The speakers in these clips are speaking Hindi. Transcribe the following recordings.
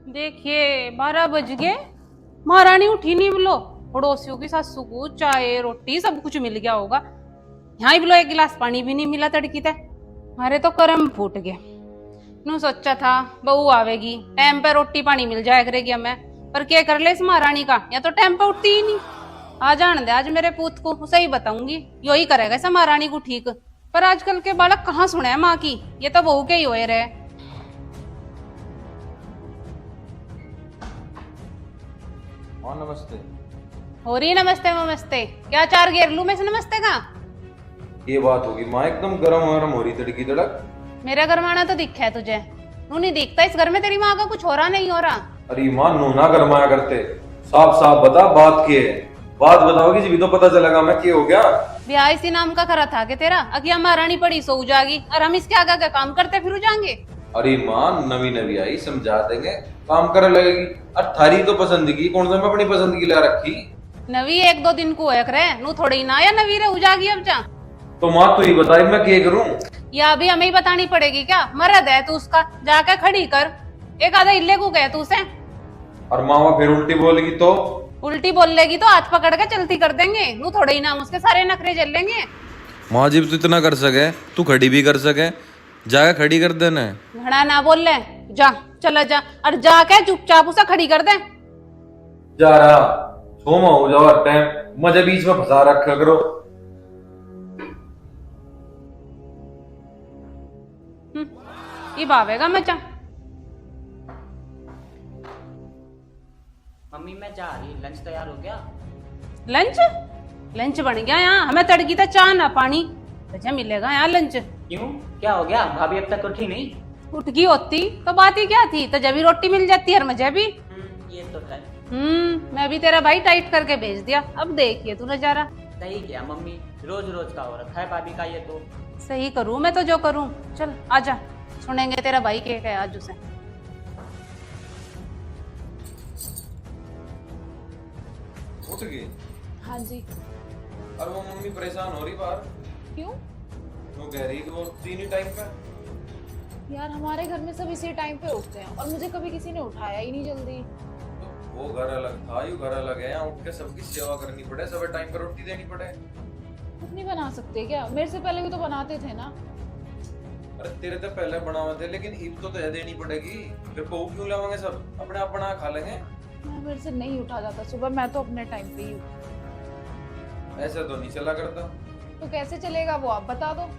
देखिए 12 बज गए, महारानी उठी नहीं। बोलो पड़ोसियों की सासू को चाय रोटी सब कुछ मिल गया होगा, यहाँ ही बोलो एक गिलास पानी भी नहीं मिला तड़की तक। हमारे तो कर्म फूट गए। नू सोचा था बहू आवेगी टाइम पे रोटी पानी मिल जाया करेगी हमें, पर क्या कर ले इस महारानी का, या तो टाइम पे उठती ही नहीं। आ जान दे आज मेरे पूत को, उसे ही बताऊंगी, यो ही करेगा इस महारानी को ठीक। पर आजकल के बालक कहाँ सुने है माँ की, ये तो बहू के ही होए रहे। हाँ नमस्ते। हो रही नमस्ते नमस्ते, क्या चार घेर लू मैं से नमस्ते का। ये बात होगी माँ, एकदम गरम गरम हो रही तड़की तड़क। मेरा घर में आना तो दिखा है तुझे, नू नहीं दिखता इस घर में तेरी माँ का कुछ हो रहा नहीं हो रहा। अरे माँ नू ना गरमाया करते, साफ साफ बता बात की है। बात बताओगी जी भी तो पता चलेगा मैं क्या हो गया। ब्याह इसी नाम का खरा था कि तेरा, अगिया महारानी पड़ी सो जाएगी और हम इसके आगे का काम करते फिर जाएंगे। अरे माँ नवी नवी आई, समझा देंगे, काम करे लगेगी। और थारी तो पसंद की कौन सा मैं अपनी पसंद की ला रखी। नवी एक दो दिन को एक रहे नू थोड़ी ना, या नवी रे जागी अब जा। तो माँ तू ही बताई मैं क्या करूँ। या अभी हमें ही बतानी पड़ेगी क्या, मरद है तू उसका, जाके खड़ी कर। एक आधा इल्ले को गए तू उसे। और माँ फिर उल्टी बोलेगी तो? उल्टी बोल लेगी तो हाथ पकड़ के चलती कर देंगे, नू थोड़े ही ना उसके सारे नखरे झेल लेंगे। माँ जी तू इतना कर सके, तू खड़ी भी कर सके, जाके खड़ी कर देना। घड़ा ना बोल ले, जा चला जा और जाके चुपचाप उसे खड़ी कर दे। जा रहा सोमा हो जाओ हर टाइम, मुझे बीच में फंसा रखा करो। ये भावेगा मैं चा। मम्मी मैं जा रही, लंच तैयार हो गया? लंच लंच बन गया यहाँ, हमें तड़की था चाह ना पानी, तुझे मिलेगा यहाँ लंच। क्यों, क्या हो गया? भाभी अब तक उठी नहीं? उठ गई होती तो बात ही क्या थी, तो जब भी रोटी मिल जाती है मुझे भी। ये तो है। मैं भी तेरा भाई टाइट करके भेज दिया, अब देखिए तू नजारा। सही किया मम्मी, रोज रोज का हो रखा है भाभी का ये तो। सही करूँ मैं तो जो करूँ। चल आजा, सुनेंगे तेरा भाई के आज उसे। उठ गई? हाँ जी। और वो मम्मी परेशान हो रही बाहर। क्यों? वो कह रही कि वो तीन ही टाइम पे। यार हमारे घर में सब इसी टाइम पे उठते हैं और मुझे कभी किसी ने उठाया ही नहीं जल्दी। तो वो घर अलग था, यू घर अलग है, यहाँ उठ के सबकी सेवा करनी पड़े, सब टाइम पर रोटी देनी पड़े। खुद नहीं बना सकते क्या? मेरे से पहले भी तो बनाते थे ना। अरे तेरे तो पहले बनावे थे, लेकिन ईद तो तुझे देनी पड़ेगी। फिर बहू क्यों लावांगे, सब अपने आप बना खा लेंगे। मेरे से नहीं उठा जाता सुबह, मैं तो अपने टाइम पे ही उठती। ऐसा तो नहीं चला करता। तो कैसे चलेगा वो आप बता दो।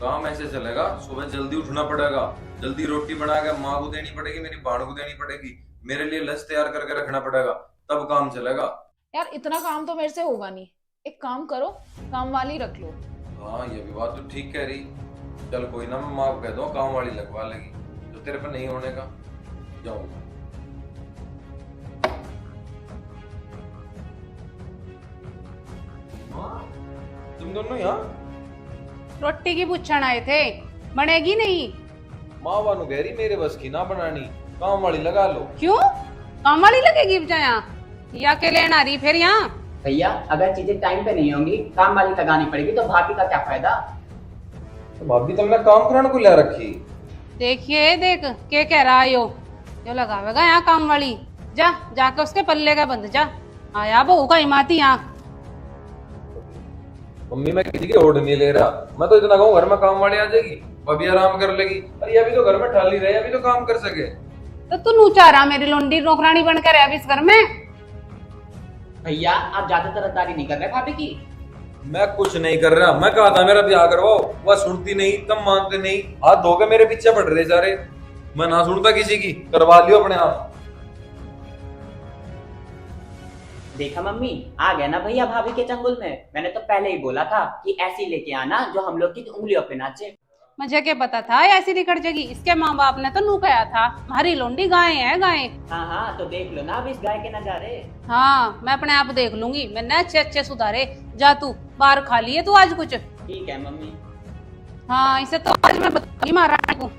काम ऐसे चलेगा, सुबह जल्दी उठना पड़ेगा, जल्दी रोटी बना के माँ को देनी पड़ेगी, मेरी बहन को देनी पड़ेगी, मेरे लिए लंच तैयार करके रखना पड़ेगा, तब काम चलेगा। यार इतना काम तो मेरे से होगा नहीं, एक काम करो, काम वाली रख लो। हाँ ये भी बात तो ठीक कह रही। चल कोई ना, मैं माँ को कह दूँ काम वाली लगवा लेगी, जो तेरे पे नहीं होने का। जाऊंगा। तुम दोनों यहाँ? रोटी की पूछण आए थे, बनेगी नहीं? माँ बानू कह रही मेरे बस की ना बनानी, काम वाली लगा लो। क्यों, काम वाली लगेगी बचा यहाँ, या के लेना आ रही फिर यहाँ? भैया अगर चीजें टाइम पे नहीं होंगी, काम वाली लगानी पड़ेगी, तो भाभी का क्या फायदा? तो भाभी तुमने काम कराने को ले रखी। देखिए देख के कह रहा है यो लगावेगा यहाँ काम वाली। जा जाके उसके पल्ले का बंद जा, आया बहू का हिमाती यहाँ। मम्मी मैं किसी की ओढ़ नहीं ले रहा, मैं तो इतना कहूँ घर में काम वाली आ जाएगी, भाभी आराम कर लेगी। अरे अभी तो घर में ठाली रहे, अभी तो काम कर सके। तो तू नू चाह रहा मेरी लोंडी नौकरानी बनकर रह इस घर में? भैया आप ज्यादा तरफदारी नहीं कर रहे भाभी की। मैं कुछ नहीं कर रहा, मैं कहा था मेरा ब्याह करवाओ, वह सुनती नहीं, तुम मानते नहीं, हाथ धो के मेरे पीछे पड़ रहे सारे। मैं ना सुनता किसी की, करवा लियो अपने आप। देखा मम्मी, आ गया ना भैया भाभी के चंगुल में। मैंने तो पहले ही बोला था कि ऐसी लेके आना जो हम लोग की उंगलियों पे नाचे। मुझे क्या पता था ऐसी निकट जाएगी, इसके माँ बाप ने तो नू कहा था हमारी लोंडी गाय है गाय। हाँ हाँ तो देख लो ना अब इस गाय के नजारे। हाँ मैं अपने आप देख लूंगी, मैंने अच्छे अच्छे सुधारे। जा तू बाहर खा लिए तू आज कुछ। ठीक है मम्मी। हाँ इसे तो आज मैं बताऊंगी महारानी को।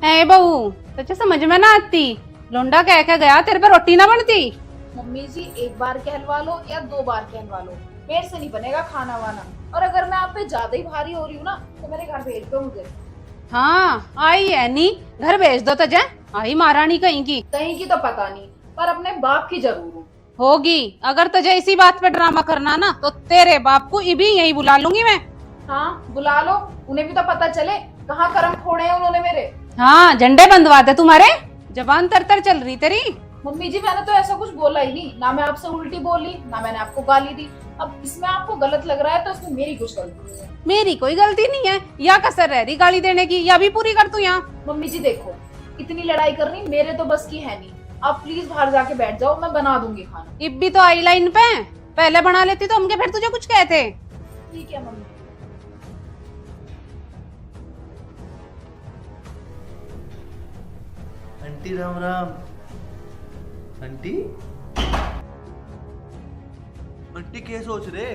है बहू तुझे समझ में ना आती, लोंडा कह के गया तेरे पे रोटी ना बनती। मम्मी जी एक बार कहलवा लो या 2 बार कहलवा लो, मेरे से नहीं बनेगा खाना वाना। और अगर मैं आप पे ज्यादा ही भारी हो रही हूँ ना तो मेरे घर भेज दो मुझे। हाँ आई है नी, घर भेज दो तो जा। आई महारानी कहीं की कहीं की तो पता नहीं, पर अपने बाप की जरूर हूँ। होगी। अगर तुझे इसी बात पे ड्रामा करना ना तो तेरे बाप को भी यही बुला लूंगी मैं। हाँ बुला लो, उन्हें भी तो पता चले कहाँ कर्म फोड़े हैं उन्होंने मेरे। हाँ झंडे बंधवा दे तुम्हारे। जबान तर तर चल रही तेरी। मम्मी जी मैंने तो ऐसा कुछ बोला ही नहीं, ना मैं आपसे उल्टी बोली ना मैंने आपको गाली दी। अब इसमें आपको गलत लग रहा है तो इसमें मेरी कुछ गलती नहीं है। मेरी कोई गलती नहीं है, या कसर रह रही गाली देने की, या भी पूरी कर तू यहाँ। मम्मी जी देखो, इतनी लड़ाई करनी मेरे तो बस की है नहीं। आप प्लीज बाहर जाके बैठ जाओ, मैं बना दूंगी खाना। इब भी तो आई लाइन पे, पहले बना लेती तो हमके फिर तुझे कुछ कहते। ठीक है mummy. Aunty Ram Ram. Aunty aunty क्या सोच रहे?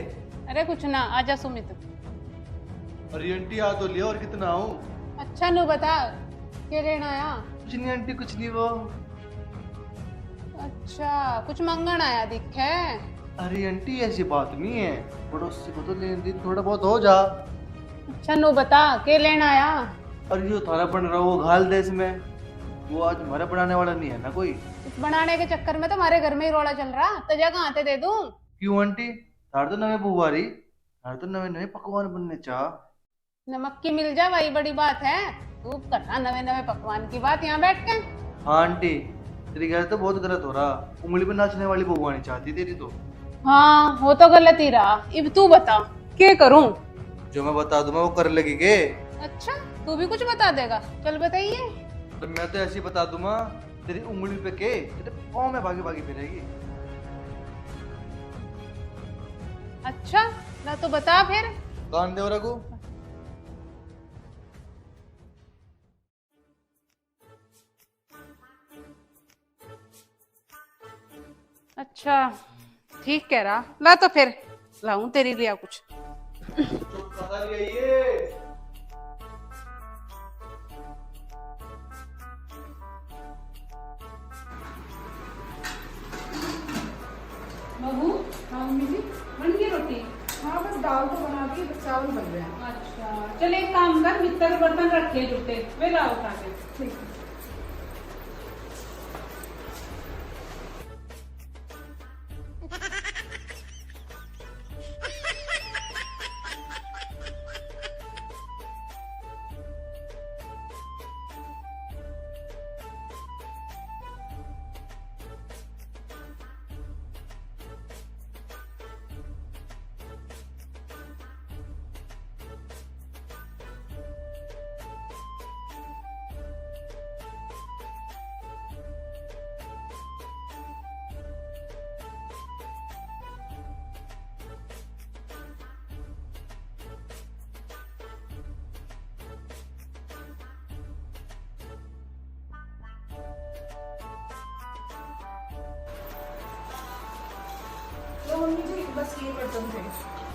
अरे कुछ ना, आजा सुमित। अरे आंटी आ तो लिया, और कितना आऊं? अच्छा नु बता, क्या लेना आया? कुछ नहीं आंटी, कुछ नहीं। वो अच्छा कुछ मंगन आया दिख है। अरे आंटी ऐसी बात नहीं है, पड़ोसी को तो लेन देन थोड़ा बहुत हो जा। अच्छा नु बता, क्या लेना आया? और जो थारा बन रहा वो घाल देश में, वो आज हमारा बनाने वाला नहीं है ना कोई। इस बनाने के चक्कर में तो हमारे घर में ही रोड़ा चल रहा, तुझे कहाँ ते दे दूं? क्यों आंटी? थार तो नवे बुआरी, थार तो नवे नवे पकवान बनने चाह। नमक की मिल जा वही बड़ी बात है। तू करना नवे नवे पकवान की बात यहाँ बैठ के। हाँ आंटी, तेरी घर तो बहुत गलत हो रहा। उंगली पे नाचने वाली बहू आनी चाहती तेरी तो। हाँ वो तो गलत ही रहा। अब तू बता क्या करूं? जो मैं बता दूं मैं वो कर लगी के? अच्छा तू भी कुछ बता देगा, चल बताइए। तो मैं तो ऐसे ही बता दूंगा, तेरी उंगली पे के तेरे पाँव में भागी भागी फिरेगी। अच्छा ना तो बता फिर। कान दे रघु। अच्छा ठीक कह रहा, ला तो फिर लाऊं तेरे लिए कुछ। बहू, हाँ मम्मी जी, बन गई रोटी? हाँ बस दाल तो बना दी, बस चावल बन रहे हैं। अच्छा चल एक काम कर, मित्र बर्तन रखे जुटे वे ला उठा के। ठीक है। तो मम्मी जी बस ये बर्तन थे।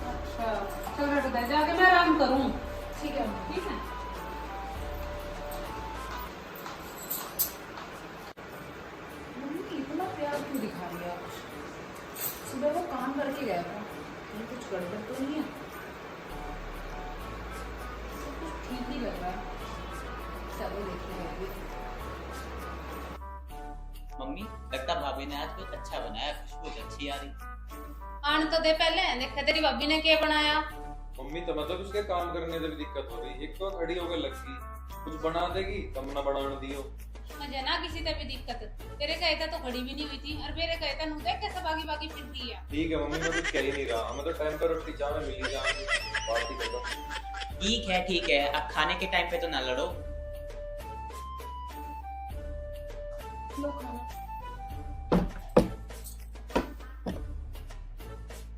अच्छा चल रट दे, जाके मैं आराम करूं। ठीक है मम्मी। ठीक है। मम्मी इतना प्यार क्यों दिखा रही है आप? सुबह वो काम करके गया था, कहीं कुछ गड़बड़ तो नहीं है? सब कुछ ठीक ही लग रहा है। चलो देखते हैं अभी। मम्मी लगता भाभी ने आज कुछ अच्छा बनाया, खुशबू अच्छी आ रही। आन तो दे पहले, देखा तेरी भाभी ने क्या बनाया। मम्मी तो मतलब उसके काम करने से भी दिक्कत हो रही। एक तो खड़ी होकर लग गई, कुछ बना देगी तब ना बनाने दियो। मुझे ना किसी से भी दिक्कत, तेरे कहता तो खड़ी भी नहीं हुई थी, और मेरे कहता नु देख कैसे भागी भागी फिरती है। ठीक है मम्मी, मैं कुछ कह ही नहीं रहा। हमें तो टाइम पर रोटी चाय में मिली जाएगी, बात ही खत्म। ठीक है, अब खाने के टाइम पे तो ना लड़ो। लो खाना।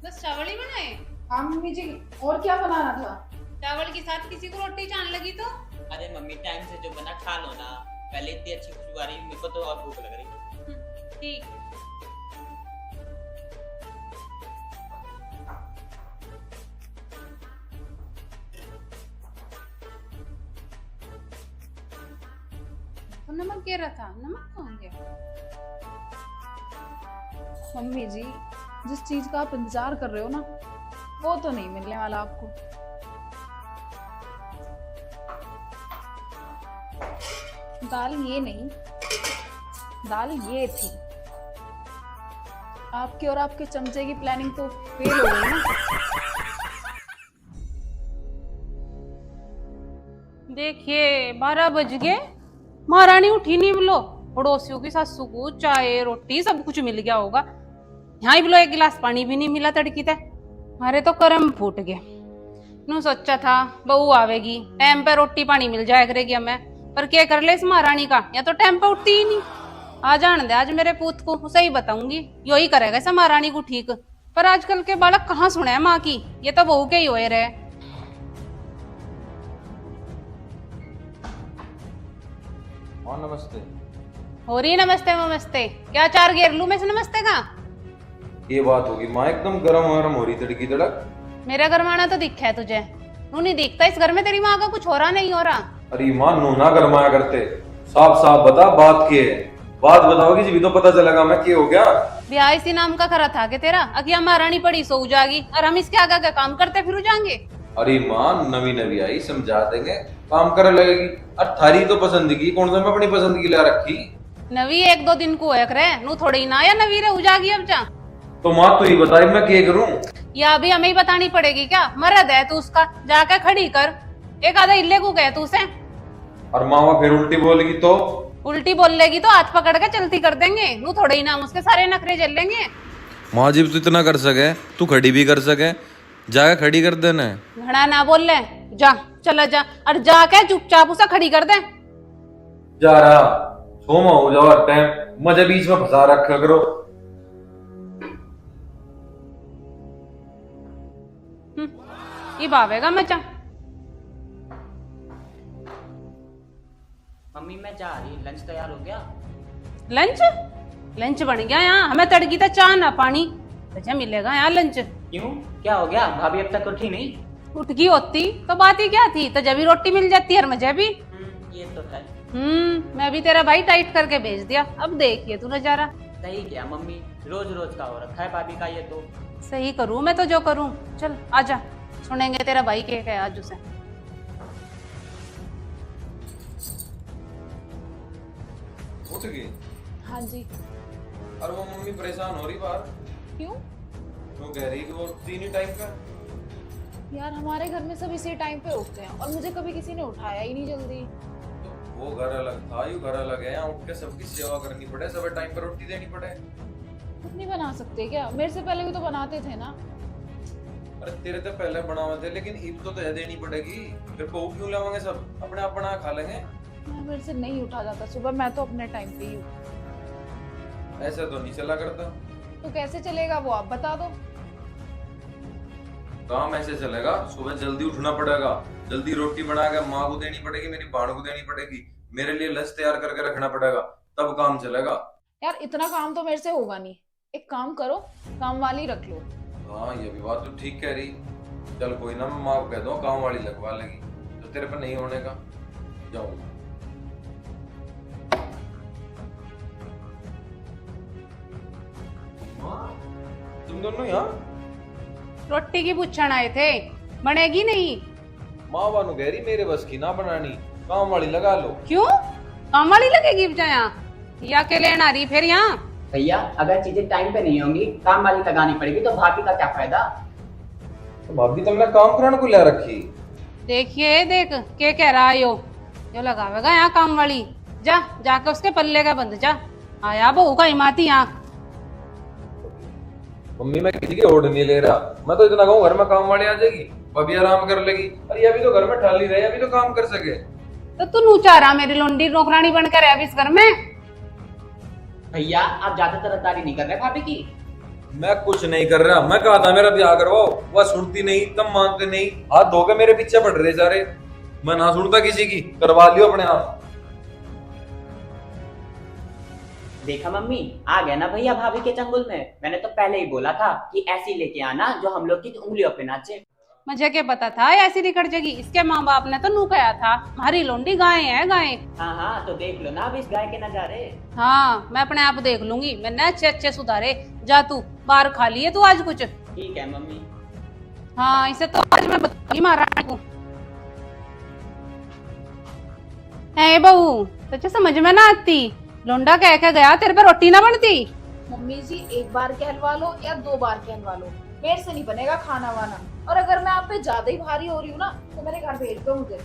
बस चावल ही बनाए? हाँ मम्मी जी, और क्या बनाना था? चावल के साथ किसी को रोटी चान लगी तो? अरे मम्मी टाइम से जो बना खा लो ना, पहले इतनी अच्छी खुशबू आ रही, मेरे को तो और भूख लग रही। ठीक। तो नमक गिरा था, नमक कहाँ गया? मम्मी जी जिस चीज का आप इंतजार कर रहे हो ना, वो तो नहीं मिलने वाला आपको। दाल ये नहीं, दाल ये थी। आपकी और आपके चमचे की प्लानिंग तो फेल हो गई ना। देखिए 12 बज गए, महारानी उठी नहीं बोलो। पड़ोसियों की सासू को चाय रोटी सब कुछ मिल गया होगा, यहाँ ही बोलो एक गिलास पानी भी नहीं मिला तड़की तक। हमारे तो कर्म फूट गए। नू सोचा था बहू आवेगी, टाइम पे रोटी पानी मिल जाया करेगी हमें, पर क्या कर ले इस महारानी का, या तो टाइम पे उठती ही नहीं। आ जान दे आज मेरे पूत को, उसे ही बताऊंगी, यो ही करेगा इस महारानी को ठीक। पर आजकल के बालक कहाँ सुने है माँ की, ये तो बहू के ही होए रहे। हाँ नमस्ते। हो रही नमस्ते नमस्ते, क्या चार घेर लू मैं से नमस्ते का। ये बात होगी माँ, एकदम गरम गरम हो रही तड़की तड़क। मेरा घर माना तो दिखा है तुझे, तू नहीं दिखता इस घर में, तेरी माँ का कुछ हो रहा नहीं हो रहा। अरे माँ नूना गरमाया करते, साफ साफ बता बात की है। बात बताओगी जी भी तो पता चलेगा मैं क्या हो गया। ब्याह इसी नाम का करा था कि तेरा, अकिया महारानी पड़ी सो जाएगी और हम इसके आगे का काम करते फिर जाएंगे। अरे माँ नवी नवी आई, समझा देंगे, काम करे लगेगी। अरे थारी तो पसंदगी कौन सा मैं अपनी पसंदगी ला रखी। नवी 1-2 दिन को एक रहे नू थोड़ी ना, या नवी रे जागी अब जा। तो माँ तू ही बताई मैं क्या करूँ। या अभी हमें ही बतानी पड़ेगी क्या, मरद है तू उसका, जाके खड़ी कर। एक आधा इल्ले को गए तू उसे। और माँ वो फिर उल्टी बोलेगी तो? उल्टी बोल लेगी तो हाथ पकड़ के चलती कर देंगे, नू थोड़े ही नाम उसके सारे नखरे झेल लेंगे। माँ जी तू इतना कर सके, तू खड़ी भी कर सके, जाके खड़ी कर देना। घड़ा ना बोल ले, जा चला जा, और जाके चुपचाप उसे खड़ी कर दे। जा रहा सोमा हो जाओ, हर टाइम मुझे बीच में फंसा रखा करो। ये भावेगा मचा। मम्मी मैं जा रही, लंच तैयार हो गया? लंच लंच बन गया यहाँ, हमें तड़की था चाह ना पानी, तुझे मिलेगा यहाँ लंच। क्यों, क्या हो गया? भाभी अब तक उठी नहीं? उठ गई होती तो बात ही क्या थी, तो जब भी रोटी मिल जाती है और मुझे भी। ये तो है। मैं भी तेरा भाई टाइट करके भेज दिया, अब देखिए तू नजारा। सही क्या मम्मी, रोज रोज का हो रखा है भाभी का ये तो। सही करूँ मैं तो जो करूँ, चल आजा, सुनेंगे तेरा भाई के आज उसे। उठ गई? हाँ जी। और वो मम्मी परेशान हो रही बाहर क्यों? वो कह रही कि वो तीन ही टाइम का। यार हमारे घर में सब इसी टाइम पे उठते हैं और मुझे कभी किसी ने उठाया ही नहीं जल्दी। तो वो घर अलग था, यू घर अलग है, यहाँ उठ के सबकी सेवा करनी पड़े, सब टाइम पर रोटी देनी पड़े। खुद नहीं बना सकते क्या? मेरे से पहले भी तो बनाते थे ना। अरे तेरे तो पहले बनावे थे, लेकिन ईद तो तय देनी पड़ेगी, फिर बहू क्यों लावांगे, सब अपने आप बना खा लेंगे। यार मेरे से नहीं उठा जाता सुबह, मैं तो अपने टाइम पे ही हूँ। ऐसा तो नहीं चला करता। तो कैसे चलेगा वो आप बता दो। काम ऐसे चलेगा, सुबह जल्दी उठना पड़ेगा, जल्दी रोटी बना के माँ को देनी पड़ेगी, मेरी बहन को देनी पड़ेगी, मेरे लिए लंच तैयार करके रखना पड़ेगा, तब काम चलेगा। यार इतना काम तो मेरे से होगा नहीं, एक काम करो, काम वाली रख लो। हाँ ये भी बात तो ठीक कह रही। चल कोई ना, मैं माँ को कह दूँ काम वाली लगवा लेगी, तो तेरे पर नहीं होने का। जाऊँ तुम दोनों यहाँ रोटी की पूछण आए थे, बनेगी नहीं? माँ बानू कह रही मेरे बस की ना बनानी, काम वाली लगा लो। क्यों, काम वाली लगेगी बचा यहाँ, या के लेना आ रही फिर यहाँ? भैया अगर चीजें टाइम पे नहीं होंगी, काम वाली लगानी पड़ेगी, तो भाभी का क्या फायदा? तो भाभी तुमने काम कराने को ले रखी। देखिए देख के कह रहा है यो लगावेगा यहाँ काम वाली, जा जाके उसके पल्ले का बंद जा, आया बहू का हिमाती यहाँ। मम्मी मैं किसी की ओढ़ नहीं ले रहा, मैं तो इतना कहूँ घर में काम वाली आ जाएगी, अभी आराम कर लेगी। अरे अभी तो घर में ठाली रहे, अभी तो काम कर सके। तो तू नूचा रहा मेरी लोंडी नौकरानी बनकर है अब इस घर में। भैया आप ज्यादा तरफदारी नहीं कर रहे भाभी की। मैं कुछ नहीं कर रहा, मैं कहा था मेरा ब्याह करवाओ, वह सुनती नहीं, तब मानते नहीं, हाथ धो के मेरे पीछे पड़ रहे सारे। मैं ना सुनता किसी की, करवा लियो अपने आप। देखा मम्मी, आ गया ना भैया भाभी के चंगुल में। मैंने तो पहले ही बोला था कि ऐसी लेके आना जो हम लोग की उंगलियों पे नाचे। मुझे क्या पता था ऐसी निकट जाएगी, इसके माँ बाप ने तो नू कहा था हमारी लोंडी गाय है गाय। हाँ हाँ तो देख लो ना अब इस गाय के नजारे। हाँ मैं अपने आप देख लूंगी, मैंने अच्छे अच्छे सुधारे। जा तू बाहर खा लिए तू आज कुछ। ठीक है मम्मी। हाँ इसे तो आज मैं बताऊंगी महारानी को। है बहू तुझे समझ में ना आती? लोंडा कह के गया तेरे पे रोटी ना बनती। मम्मी जी एक बार कहलवा लो या 2 बार कहलवा लो, मेरे से नहीं बनेगा खाना वाना। और अगर मैं आप पे ज्यादा ही भारी हो रही हूँ ना तो मेरे घर भेज दो मुझे।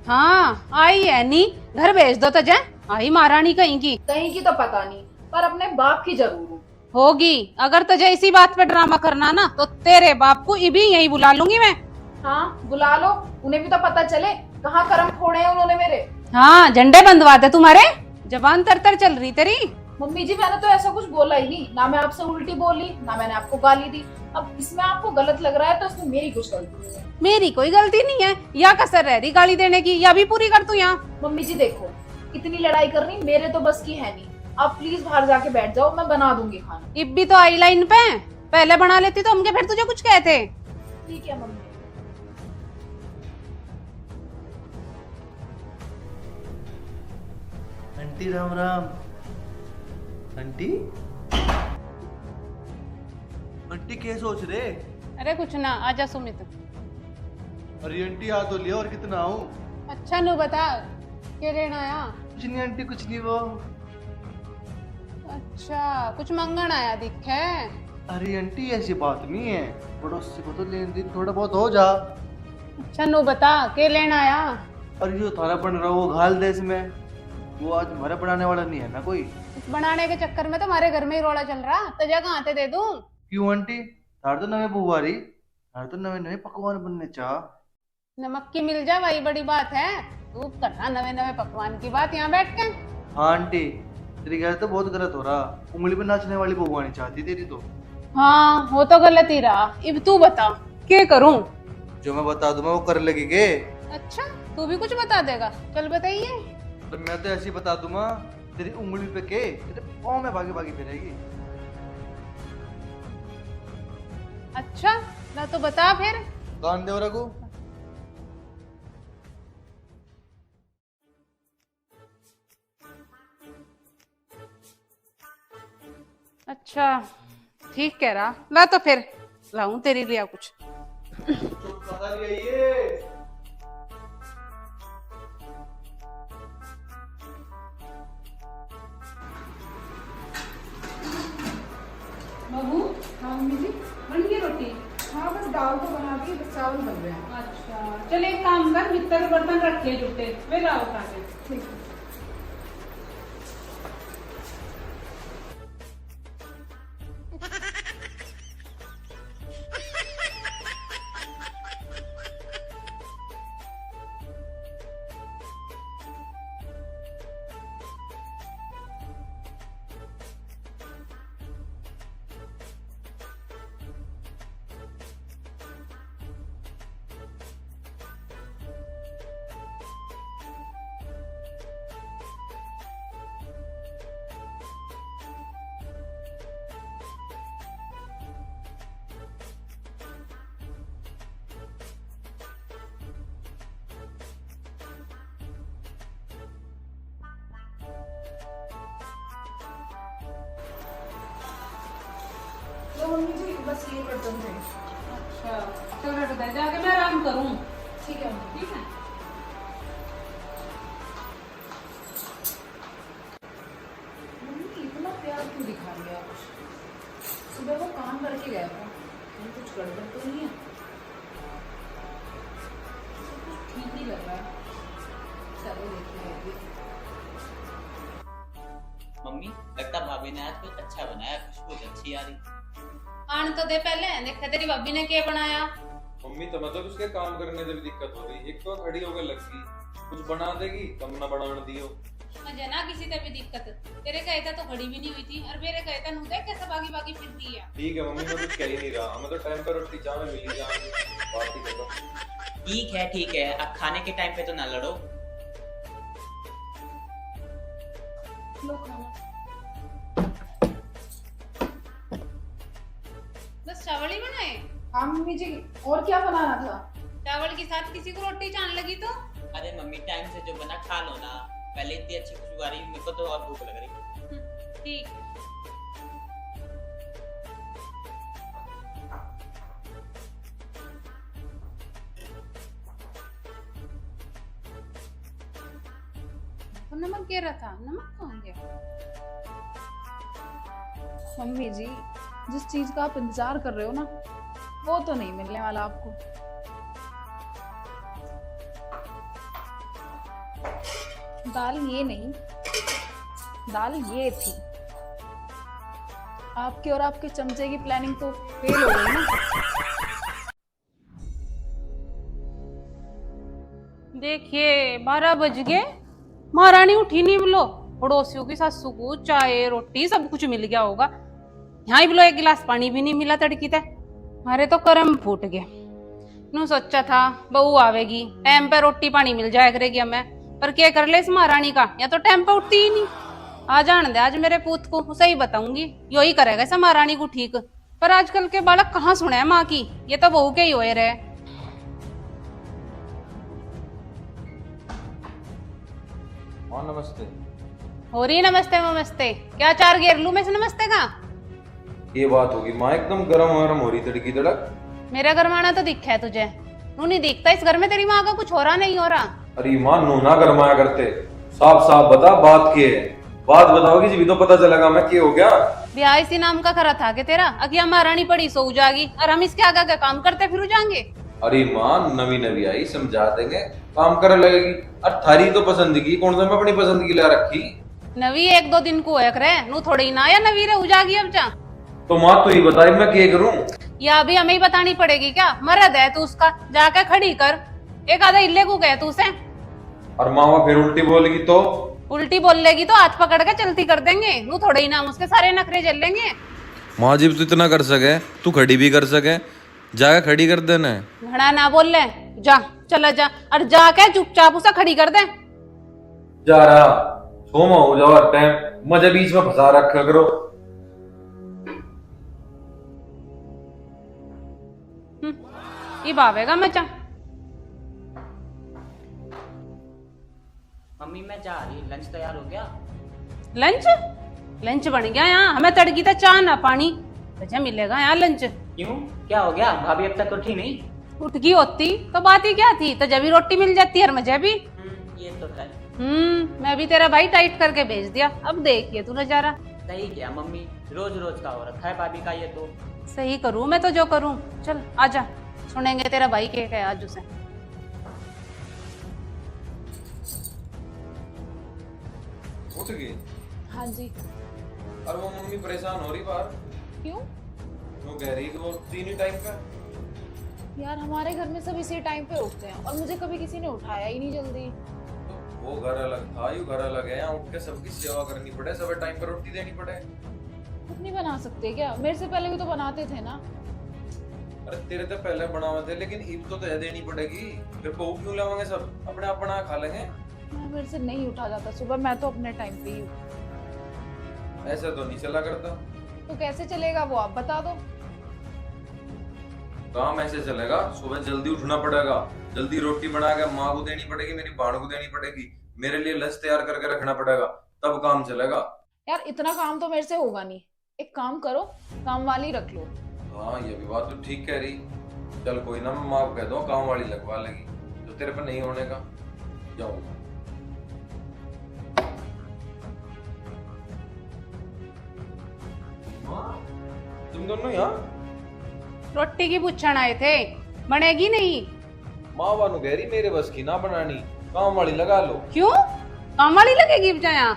हाँ आई है नी, घर भेज दो तुझे। आई महारानी कहीं की। कहीं की तो पता नहीं, पर अपने बाप की जरूर हूँ। होगी। अगर तुझे इसी बात पे ड्रामा करना ना तो तेरे बाप को भी यही बुला लूंगी मैं। हाँ बुला लो, उन्हें भी तो पता चले कहाँ कर्म फोड़े हैं उन्होंने मेरे। हाँ झंडे बंधवाते तुम्हारे। जबान तर तर चल रही तेरी। मम्मी जी मैंने तो ऐसा कुछ बोला ही नहीं, ना मैं आपसे उल्टी बोली ना मैंने आपको गाली दी। अब इसमें आपको गलत लग रहा है तो इसमें मेरी कुछ गलती नहीं है। मेरी कोई गलती नहीं है, या कसर रह रही गाली देने की, या भी पूरी कर तू यहाँ। मम्मी जी देखो, इतनी लड़ाई करनी मेरे तो बस की है नहीं। आप प्लीज बाहर जाके बैठ जाओ, मैं बना दूंगी खाना। इब भी तो आई लाइन पे। पहले बना लेती तो हमके फिर तुझे कुछ कहते। ठीक है mummy. Aunty Ram Ram. Aunty aunty क्या सोच रहे? अरे कुछ ना, आजा सुमित। अरे आंटी आ तो लिया, और कितना आऊं? अच्छा नु बता, क्या लेना आया? कुछ नहीं आंटी, कुछ नहीं वो। अच्छा कुछ मंगन आया दिखे। अरे आंटी ऐसी बात नहीं है, पड़ोसी को तो लेन देन थोड़ा बहुत हो जा। अच्छा नु बता, क्या लेना आया? और जो थारा बन रहा वो घाल देश में, वो आज हमारा बनाने वाला नहीं है ना कोई। इस बनाने के चक्कर में तो हमारे घर में ही रोड़ा चल रहा। तुझे कहाँ ते दे दूं? क्यों आंटी? थार तो नवे बुआरी, थार तो नवे नवे पकवान बनने चाह। नमक की मिल जा वही बड़ी बात है। तू कर रहा नवे नवे पकवान की बात यहाँ बैठ के। हाँ आंटी, तेरी गैर तो बहुत गलत हो रहा। उंगली पे नाचने वाली बहू आनी चाहती तेरी तो। हाँ वो तो गलत ही रहा। अब तू बता क्या करूं? जो मैं बता दूंगा वो कर लेगी के? अच्छा तू भी कुछ बता देगा? चल बताइए। तो मैं तो ऐसे ही बता दूंगा, तेरी उंगली पे के तेरे पाँव में भागी भागी फिरेगी। अच्छा ना तो बता फिर। कान दे रघु। अच्छा ठीक कह रहा। ला तो फिर लाऊं तेरे लिए कुछ। चुप करा लिया ये। बहू हाँ मम्मी जी। बन गई रोटी? हाँ बस दाल तो बना दी, बस चावल बन रहे हैं। अच्छा चल एक काम कर, भीतर बर्तन रखे जुटे वे लाओ खाने। ठीक है। तो मम्मी जी बस ये बर्तन थे। अच्छा चल रट दे जाके मैं आराम करूं। ठीक है मम्मी। ठीक है। मम्मी इतना प्यार क्यों दिखा रही है आप? सुबह वो काम करके गया था, कहीं कुछ गड़बड़ तो नहीं है? कुछ ठीक नहीं लग रहा है। चलो देखिए अभी। मम्मी लगता भाभी ने आज कुछ अच्छा बनाया, खुशबू अच्छी आ रही। आन तो दे पहले, देखा तेरी भाभी ने क्या बनाया। मम्मी तो मतलब उसके काम करने से भी दिक्कत हो रही। एक तो खड़ी होकर लग गई, कुछ बना देगी कम ना बनाने दियो। मुझे ना किसी से भी दिक्कत। तेरे कहता तो खड़ी भी नहीं हुई थी और मेरे कहता नु देख कैसे भागी भागी फिरती है। ठीक है मम्मी, मैं कुछ कह ही नहीं रहा। हमें तो टाइम पर रोटी चावल मिल ही जाएंगे, बात ही खत्म। ठीक है, अब खाने के टाइम पे तो ना लड़ो। लो खाना। बस चावल ही बनाए? हाँ मम्मी जी, और क्या बनाना था? चावल के साथ किसी को रोटी चान लगी तो? अरे मम्मी टाइम से जो बना खा लो ना, पहले इतनी अच्छी खुशबू आ रही, मेरे को तो और भूख लग रही। ठीक। नमक गिरा था, नमक कहाँ गया? मम्मी जी, जिस चीज का आप इंतजार कर रहे हो ना, वो तो नहीं मिलने वाला आपको। दाल ये नहीं, दाल ये थी। आपके और आपके चमचे की प्लानिंग तो फेल हो गई ना। देखिए 12 बज गए, महारानी उठी नहीं बोलो। पड़ोसियों की सासू को चाय रोटी सब कुछ मिल गया होगा। यहाँ ही बोलो एक गिलास पानी भी नहीं मिला तड़की तक। हमारे तो कर्म फूट गए। नू सोचा था बहू आवेगी, टाइम पे रोटी पानी मिल जाया करेगी हमें, पर क्या कर ले इस महारानी का, या तो टाइम पे उठती ही नहीं। आ जान दे आज मेरे पूत को, उसे ही बताऊंगी, यो ही करेगा इस महारानी को ठीक। पर आजकल के बालक कहाँ सुने है माँ की, ये तो बहू के ही होए रहे। हाँ नमस्ते। हो रही नमस्ते नमस्ते, क्या चार घेर लू मैं से नमस्ते का? ये बात होगी माँ, एकदम गरम गरम हो रही तड़की तड़क। मेरा घर माना तो दिखा है तुझे, तू नहीं दिखता इस घर में तेरी माँ का कुछ हो रहा नहीं हो रहा। अरे माँ नूना गरमाया करते, साफ साफ बता बात की है। बात बताओगी जी तो पता चलेगा मैं क्या हो गया। ब्याह इसी नाम का खरा था कि तेरा, अगिया महारानी पड़ी सो जागी और हम इसके आगे काम करते फिर जाएंगे। अरे माँ नवी नवी आई, समझा देंगे, काम करने लगेगी। और थारी तो पसंद की कौन सा मैं अपनी पसंद की ला रखी। नवी एक दो दिन को एक रहे नू थोड़ी ना, या नवी रे जागी अब जा। तो माँ तू ही बताई मैं क्या करूँ। या अभी हमें ही बतानी पड़ेगी क्या? मर्द है तू उसका, जाके खड़ी कर। एक आधा इल्ले को गए तू से। और माँ फिर उल्टी बोलेगी तो? उल्टी बोल लेगी तो हाथ पकड़ के चलती कर देंगे, नू थोड़े ही नाम उसके सारे नखरे झेल लेंगे। माँ जी तू इतना कर सके, तू खड़ी भी कर सके, जाके खड़ी कर देना। घड़ा ना बोल ले, जा चला जा और जाके चुपचाप उसे खड़ी कर दे। जा रहा सोमा हो जाओ टाइम, मजे बीच में फंसा रखा करो। ये बावेगा मैं चा। मम्मी मैं जा रही, लंच तैयार हो गया? लंच? लंच बन गया यहाँ, हमें तड़की था चाह ना पानी, तुझे मिलेगा यहाँ लंच। क्यों, क्या हो गया? भाभी अब तक उठी नहीं? उठ गई होती तो बात ही क्या थी, तो जब भी रोटी मिल जाती है मुझे भी। ये तो है। मैं भी तेरा भाई टाइट करके भेज दिया, अब देखिए तू नजारा। सही किया मम्मी, रोज रोज का हो रखा है भाभी का ये तो। सही करूँ मैं तो जो करूँ। चल आजा, सुनेंगे तेरा भाई के आज उसे। उठ गई? हाँ जी। और वो मम्मी परेशान हो रही बाहर क्यों? वो कह रही कि वो तीन ही टाइम का। यार हमारे घर में सब इसी टाइम पे उठते हैं और मुझे कभी किसी ने उठाया ही नहीं जल्दी। तो वो घर अलग था, यू घर अलग है, यहाँ उठ के सबकी सेवा करनी पड़े, सब टाइम पर रोटी देनी पड़े। खुद नहीं बना सकते क्या? मेरे से पहले भी तो बनाते थे ना। अरे तेरे तो पहले बनावे थे, लेकिन ईद तो तय देनी पड़ेगी। फिर बहू क्यों लावेंगे, सब अपने आप बना खा लेंगे। मेरे से नहीं उठा जाता सुबह, मैं तो अपने टाइम पे ही हूँ। ऐसा तो नहीं चला करता। तो कैसे चलेगा वो आप बता दो। काम ऐसे चलेगा, सुबह जल्दी उठना पड़ेगा, जल्दी रोटी बना के माँ को देनी पड़ेगी, मेरी बाण को देनी पड़ेगी, मेरे लिए लंच तैयार करके रखना पड़ेगा, तब काम चलेगा। यार इतना काम तो मेरे से होगा नहीं, एक काम करो, काम वाली रख लो। हाँ ये भी बात तो ठीक कह रही। चल कोई ना, मैं माँ को कह दो काम वाली लगवा लेगी, जो तेरे पर नहीं होने का। जाओ। तुम दोनों यहाँ रोटी की पूछण आए थे, बनेगी नहीं? माँ वानू कह रही मेरे बस की ना बनानी, काम वाली लगा लो। क्यों, काम वाली लगेगी यहाँ?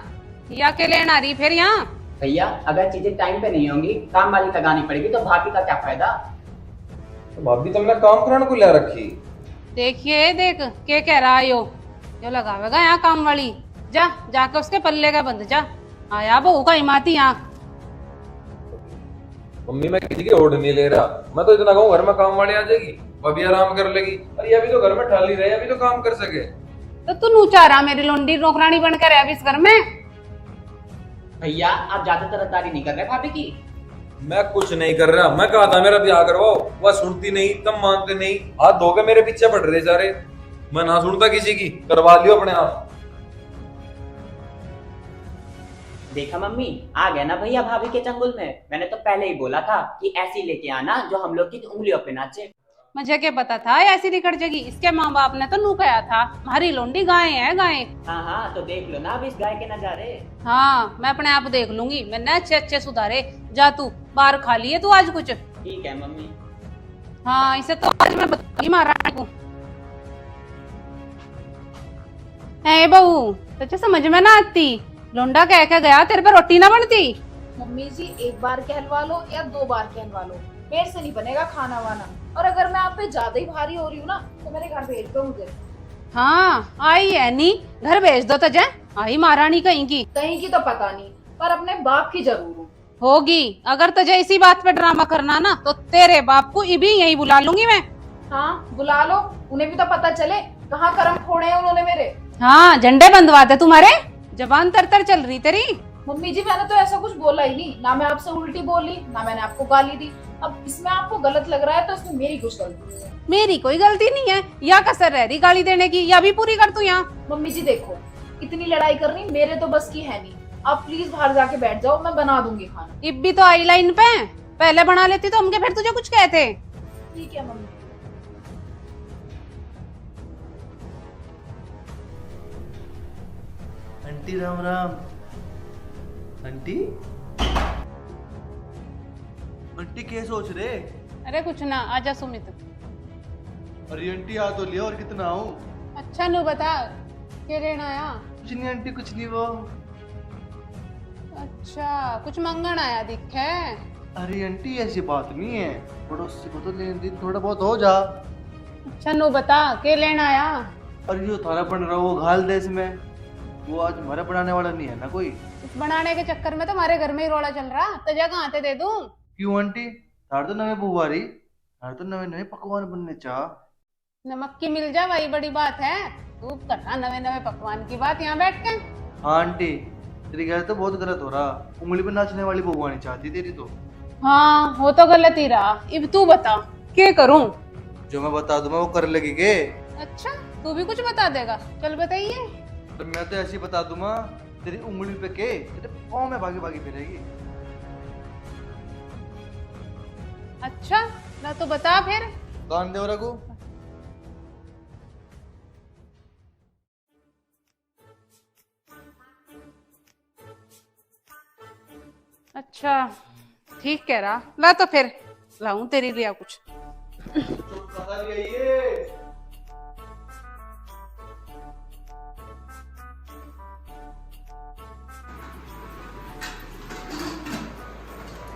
या अकेले आ रही फिर यहाँ? भैया अगर चीजें टाइम पे नहीं होंगी, काम वाली लगानी पड़ेगी, तो भाभी का क्या फायदा? तो भाभी तुमने काम कराने को ले रखी। देखिए देख के कह रहा है यो लगावेगा यहाँ काम वाली। जा जाके उसके पल्ले का बंद जा, आया बहू का हिमाती यहाँ। मम्मी मैं किसी की ओढ़ नहीं ले रहा, मैं तो इतना कहूँ घर में काम वाली आ जाएगी, भाभी आराम कर लेगी। अरे अभी तो घर में ठाली रहे, अभी तो काम कर सके। तो तू नूचा रहा मेरी लोंडी नौकरानी बनकर रह अभी इस घर में। भैया आप ज्यादा तरफदारी नहीं कर रहे भाभी की। मैं कुछ नहीं कर रहा, मैं कहा था मेरा ब्याह करवाओ, वह सुनती नहीं, तब मानते नहीं, हाथ धो के मेरे पीछे पड़ रहे सारे। मैं ना सुनता किसी की, करवा लियो अपने आप। देखा मम्मी, आ गए ना भैया भाभी के चंगुल में। मैंने तो पहले ही बोला था कि ऐसी लेके आना जो हम लोग की उंगलियों पे नाचे। मुझे क्या पता था ऐसी निकट जगी। इसके माँ बाप ने तो नू कहा था हमारी लोंडी गाय है गाय। हाँ हाँ, तो देख लो ना अब इस गाय के नजारे। हाँ मैं अपने आप देख लूंगी, मैंने अच्छे अच्छे सुधारे। जा तू बाहर खा लिए तू आज कुछ। ठीक है मम्मी। हाँ इसे तो आज मैं बताऊंगी महारानी को। है बहू तुझे समझ में ना आती, लोंडा कह के गया तेरे पे रोटी ना बनती। मम्मी जी एक बार कहलवा लो या 2 बार कहलवा लो, मेरे से नहीं बनेगा खाना वाना। और अगर मैं आप पे ज्यादा ही भारी हो रही हूँ ना तो मेरे घर भेज दो मुझे। हाँ आई है नी, घर भेज दो तुझे। आई महारानी कहीं की। कहीं की तो पता नहीं, पर अपने बाप की जरूर हूँ। होगी, अगर तुझे इसी बात पे ड्रामा करना ना तो तेरे बाप को भी यही बुला लूंगी मैं। हाँ बुला लो, उन्हें भी तो पता चले कहाँ कर्म फोड़े हैं उन्होंने मेरे। हाँ झंडे बंधवाते तुम्हारे, जबान तर तर चल रही तेरी। मम्मी जी मैंने तो ऐसा कुछ बोला ही नहीं, ना मैं आपसे उल्टी बोली ना मैंने आपको गाली दी। अब इसमें आपको गलत लग रहा है तो इसमें मेरी कुछ गलती नहीं है। मेरी कोई गलती नहीं है, या कसर रह रही गाली देने की, या भी पूरी कर तू यहाँ। मम्मी जी देखो, इतनी लड़ाई करनी मेरे तो बस की है नहीं। आप प्लीज बाहर जाके बैठ जाओ, मैं बना दूंगी खाना। इब भी तो आई लाइन पे, पहले बना लेती तो हमके फिर तुझे कुछ कहते। ठीक है mummy. Aunty Ram Ram. Aunty aunty क्या सोच रहे? अरे कुछ ना, आजा सुमित। अरे आंटी आ तो लिया, और कितना हूँ? अच्छा नु बता क्या लेना आया। कुछ नहीं आंटी, कुछ नहीं वो। अच्छा कुछ मंगन आया दिख है। अरे आंटी ऐसी बात नहीं है, पड़ोसी को तो लेन देन थोड़ा बहुत हो जा। अच्छा नु बता क्या लेना आया। अरे जो थारा बन रहा वो घाल दे इसमें, वो आज हमारा बनाने वाला नहीं है ना कोई। इस बनाने के चक्कर में तो हमारे घर में ही रोड़ा चल रहा, तुझे कहाँ से दे दूं। क्यों आंटी? थार तो नवे बुआरी, थार तो नवे नवे पकवान बनने चाह। नमक की मिल जा वही बड़ी बात है, तू करना नवे नवे पकवान की बात यहाँ बैठ के। हाँ आंटी, तेरी गैर तो बहुत गलत हो रहा, उंगली पे नाचने वाली बहू आनी चाहती तेरी तो। हाँ वो तो गलत ही रहा, अब तू बता क्या करूं। जो मैं बता दूं मैं वो कर लेगी के? अच्छा तू भी कुछ बता देगा, चल बताइए। तो मैं तो ऐसी बता दूंगा, तेरी उंगली पे के तेरे पाँव में भागी भागी फिरेगी। अच्छा ना तो बता फिर। कान दे रघु। अच्छा ठीक कह रहा, ला तो फिर लाऊं तेरे लिए कुछ।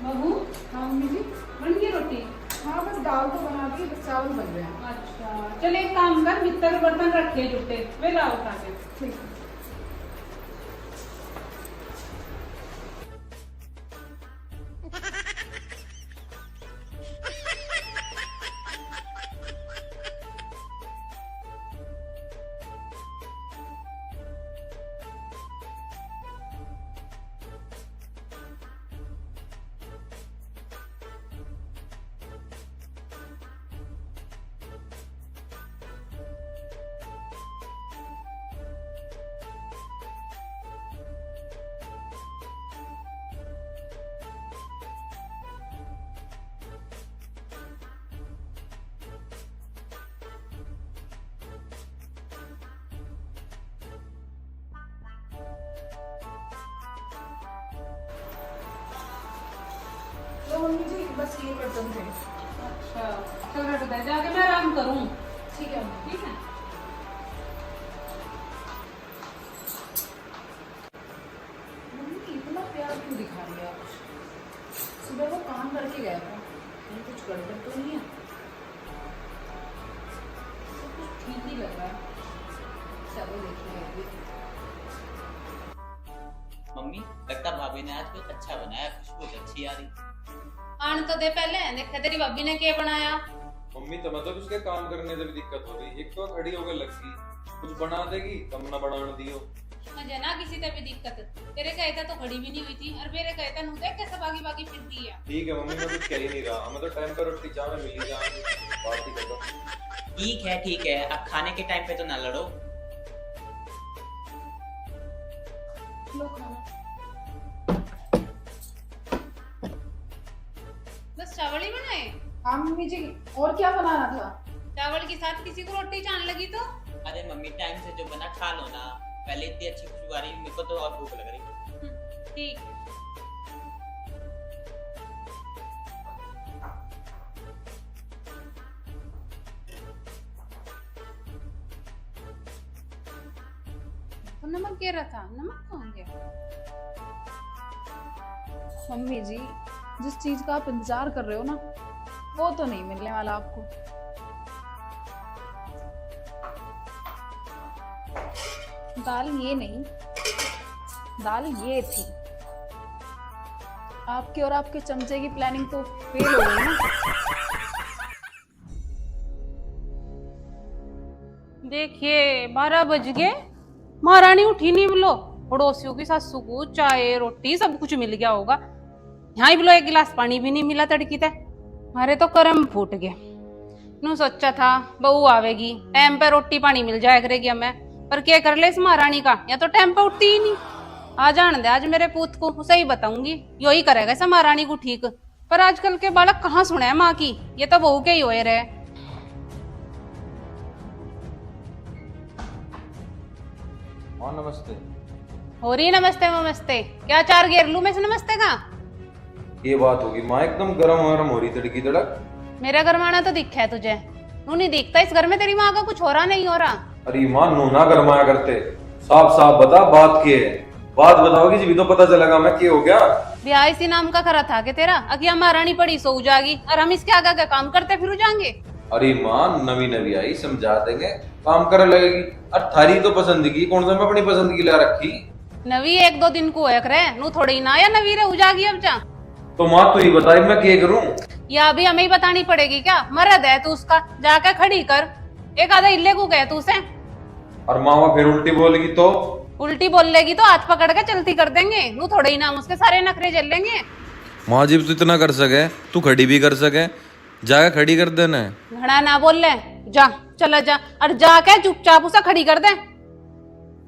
बहू हाँ मम्मी जी बन गई रोटी। हाँ बस दाल तो बना दी, बस चावल बन रहे हैं। अच्छा चल एक काम कर, भीतर बर्तन रखे जुटे वे ला उठा के। ठीक है। तो मम्मी जी बस ये बर्तन थे। अच्छा चल रट दे, जाके मैं आराम करूं। ठीक है मम्मी। ठीक है। मम्मी इतना प्यार क्यों दिखा रही है आप? सुबह वो काम करके गया था, कहीं कुछ गड़बड़ तो नहीं है? सब कुछ ठीक ही लग रहा है। चलो देखिए अभी। मम्मी लगता भाभी ने आज कुछ अच्छा बनाया, खुशबू तो अच्छी आ रही। आने तो दे पहले, देखा तेरी भाभी ने क्या बनाया। मम्मी तो मतलब उसके काम करने से भी दिक्कत हो रही, एक तो खड़ी होकर लगती कुछ बना देगी तब ना बनाने दियो। मुझे ना किसी से भी दिक्कत, तेरे कहता तो खड़ी भी नहीं हुई थी और मेरे कहता नु देख कैसे भागी भागी फिरती है। ठीक है मम्मी, मैं कुछ कह ही नहीं रहा, मैं तो टाइम पर रोटी चाह में मिली जाऊंगी, बात ही खत्म। ठीक है, अब खाने के टाइम पे तो ना लड़ो। लो खाना। बस चावल ही बनाए। हाँ मम्मी जी, और क्या बनाना था? चावल के साथ किसी को रोटी चाहने लगी तो अरे मम्मी टाइम से जो बना खा लो ना। पहले इतनी अच्छी खुशबू आ रही, मेरे को तो और भूख लग रही। ठीक है। तो नमक गिरा था, नमक कहाँ गया? मम्मी जी, जिस चीज का आप इंतजार कर रहे हो ना, वो तो नहीं मिलने वाला आपको। दाल ये नहीं, दाल ये थी। आपके और आपके चमचे की प्लानिंग तो फेल हो गई ना। देखिए 12 बज गए, महारानी उठी नहीं बोलो। पड़ोसियों की सासू को चाय रोटी सब कुछ मिल गया होगा। यहाँ ही बोलो एक गिलास पानी भी नहीं मिला तड़की तक। हमारे तो कर्म फूट गए। नू सोचा था बहू आवेगी, टाइम पे रोटी पानी मिल जाया करेगी हमें, पर क्या कर ले इस महारानी का, या तो टाइम पे उठती ही नहीं। आ जान दे आज मेरे पूत को, उसे ही बताऊंगी, यो ही करेगा इस महारानी को ठीक। पर आजकल के बालक कहाँ सुने माँ की, ये तो बहू के ही होए रहे। हाँ नमस्ते। हो रही नमस्ते नमस्ते, क्या चार घेर लू मैं से नमस्ते का? ये बात होगी माँ, एकदम गरम गरम हो रही तड़की तड़क। मेरा घर माना तो दिखा है तुझे, नू नहीं दिखता इस घर में तेरी माँ का कुछ हो रहा नहीं हो रहा। अरे माँ नू ना गरमाया करते, साफ साफ बता बात क्या है। बात बताओगी जी भी तो पता चलेगा मैं क्या हो गया। ब्याह इसी नाम का खरा था कि तेरा अकिया महारानी पड़ी सो जाएगी और हम इसके आगे का काम करते फिर जाएंगे। अरे माँ नवी नवी आई, समझा देंगे, काम करने लगेगी। और थारी तो पसंदगी कौन सा मैं अपनी पसंदगी ला रखी। नवी एक दो दिन को एक रहे नू थोड़ी ना या नवी रे हो जाएगी अब जा। तो माँ तू ही बताई मैं क्या करूँ। या अभी हमें ही बतानी पड़ेगी क्या? मरद है तू उसका, जाके खड़ी कर। एक आधा इल्ले को गए तू उसे। और माँ फिर उल्टी बोलेगी तो? उल्टी बोल लेगी तो हाथ पकड़ के चलती कर देंगे, नू थोड़े ही नाम उसके सारे नखरे झेल लेंगे। माँ जी तू इतना कर सके, तू खड़ी भी कर सके, जाके खड़ी कर देना। घड़ा ना बोल ले, जा चला जा और जाके चुपचाप उसे खड़ी कर दे।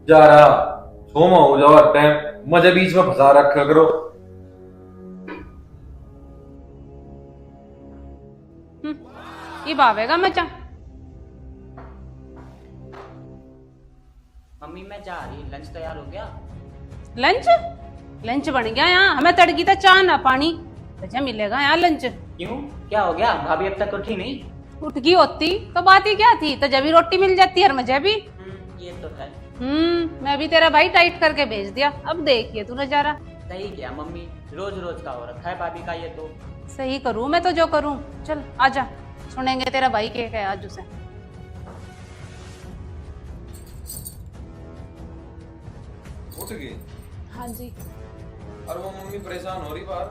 जा रहा सोमा हो जाओ टाइम, मुझे बीच में फंसा रखा करो। ये बावेगा मैं चा। मम्मी मैं जा रही, लंच तैयार हो गया? लंच लंच बन गया यहाँ, हमें तड़की था चाह ना पानी, अच्छा मिलेगा यहाँ लंच। क्यों, क्या हो गया? भाभी अब तक उठी नहीं? उठ गई होती तो बात ही क्या थी, तो जब भी रोटी मिल जाती है मुझे भी। ये तो है। मैं भी तेरा भाई टाइट करके भेज दिया, अब देखिए तू नजारा। सही किया मम्मी, रोज रोज का हो रखा है भाभी का ये तो। सही करूँ मैं तो जो करूँ। चल आजा, सुनेंगे तेरा भाई के है आज उसे। उठ गई? हाँ जी। और वो मम्मी परेशान हो रही बाहर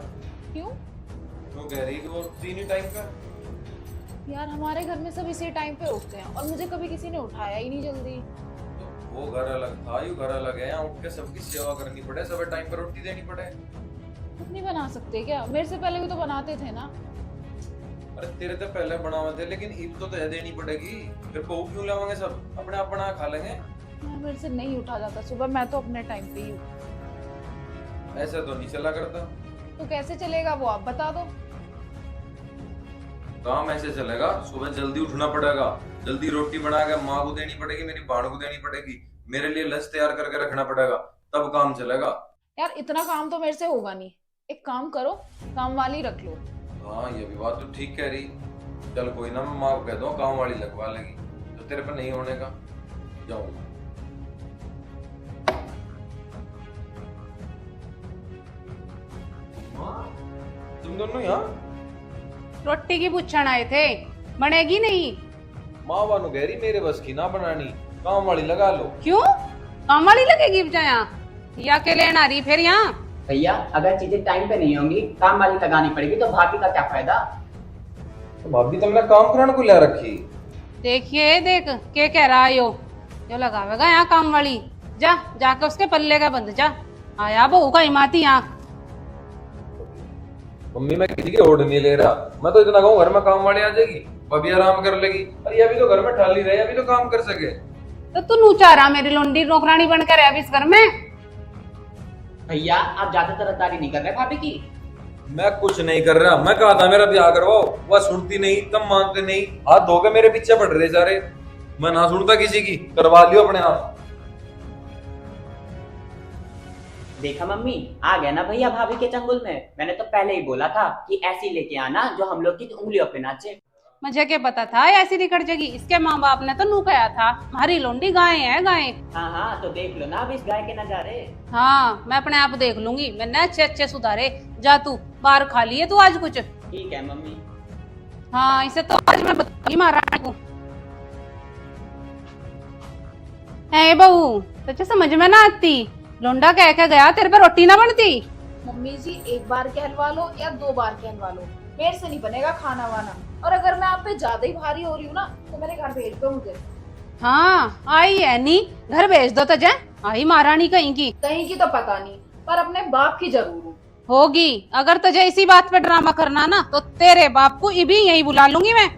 क्यों? तो कह रही कि वो तीन ही टाइम का। यार हमारे घर में सब इसी टाइम पे उठते हैं और मुझे कभी किसी ने उठाया ही नहीं जल्दी। तो वो घर अलग था, यू घर अलग है, यहाँ उठ के सबकी सेवा करनी पड़े, सब टाइम पर रोटी देनी पड़े। खुद नहीं बना सकते क्या? मेरे से पहले भी तो बनाते थे ना। अरे तेरे तो पहले बनावे थे, लेकिन ईद तो तय देनी पड़ेगी। फिर बहू क्यों लावेंगे, सब अपने आप बना खा लेंगे। मेरे से नहीं उठा जाता सुबह, मैं तो अपने टाइम पे ही हूँ। ऐसा तो नहीं चला करता। तो कैसे चलेगा वो आप बता दो। काम ऐसे चलेगा, सुबह जल्दी उठना पड़ेगा, जल्दी रोटी बना के माँ को देनी पड़ेगी, मेरी बाण को देनी पड़ेगी, मेरे लिए लंच तैयार करके रखना पड़ेगा, तब काम चलेगा। यार इतना काम तो मेरे से होगा नहीं, एक काम करो, काम वाली रख लो। हाँ ये भी बात तो ठीक कह रही। चल कोई ना, मैं माँ को कह दूँ काम वाली लगवा लेगी, तो तेरे पे नहीं होने का। जाओ तुम दोनों यहाँ रोटी की पूछण आए थे, बनेगी नहीं? माँ बानू कह रही मेरे बस की ना बनानी, काम वाली लगा लो। क्यों, काम वाली लगेगी बचा यहाँ या के लेना रही फिर यहाँ? भैया अगर चीजें टाइम पे नहीं होंगी, काम वाली लगानी पड़ेगी, तो भाभी का क्या फायदा? तो भाभी तुमने काम कराने को ले रखी। देखिए देख के कह रहा है यो लगावेगा यहाँ काम वाली। जा जाके उसके पल्ले का बंद जा, आया बहू का हिमाती यहाँ। मम्मी मैं किसी की ओढ़ नहीं ले रहा, मैं तो इतना कहूँ घर में काम वाली आ जाएगी, भाभी आराम कर लेगी। अरे अभी तो घर में ठाली रहे, अभी तो काम कर सके। तो तू नू चाह रहा मेरी लोंडी नौकरानी बनकर रह इस घर में? भैया आप ज्यादा तरफदारी नहीं कर रहे भाभी की। मैं कुछ नहीं कर रहा, मैं कहा था मेरा ब्याह करवाओ, वह सुनती नहीं, तुम मानते नहीं, हाथ धो के मेरे पीछे पड़ रहे सारे। मैं ना सुनता किसी की, करवा लियो अपने आप। देखा मम्मी, आ गया ना भैया भाभी के चंगुल में। मैंने तो पहले ही बोला था कि ऐसी लेके आना जो हम लोग की उंगलियों पे नाचे। मुझे क्या पता था ऐसी निकट जाएगी। इसके माँ बाप ने तो नू कहा था हमारी लोंडी गाय है गाय। हाँ हाँ, तो देख लो ना अब इस गाय के नजारे। हाँ मैं अपने आप देख लूंगी, मैंने अच्छे अच्छे सुधारे। जा तू बाहर खा लिए तू आज कुछ। ठीक है मम्मी। हाँ इसे तो आज मैं बताऊंगी महारानी को। है बहू तुझे समझ में ना आती, लोंडा कह के गया तेरे पे रोटी ना बनती। मम्मी जी एक बार कहलवा लो या 2 बार कहलवा लो, मेरे से नहीं बनेगा खाना वाना। और अगर मैं आप पे ज्यादा ही भारी हो रही हूँ ना तो मेरे घर भेज दो मुझे। हाँ आई है नी, घर भेज दो तुझे। आई महारानी कहीं की। कहीं की तो पता नहीं, पर अपने बाप की जरूर हूँ। होगी, अगर तुझे इसी बात पे ड्रामा करना ना तो तेरे बाप को भी यही बुला लूंगी मैं।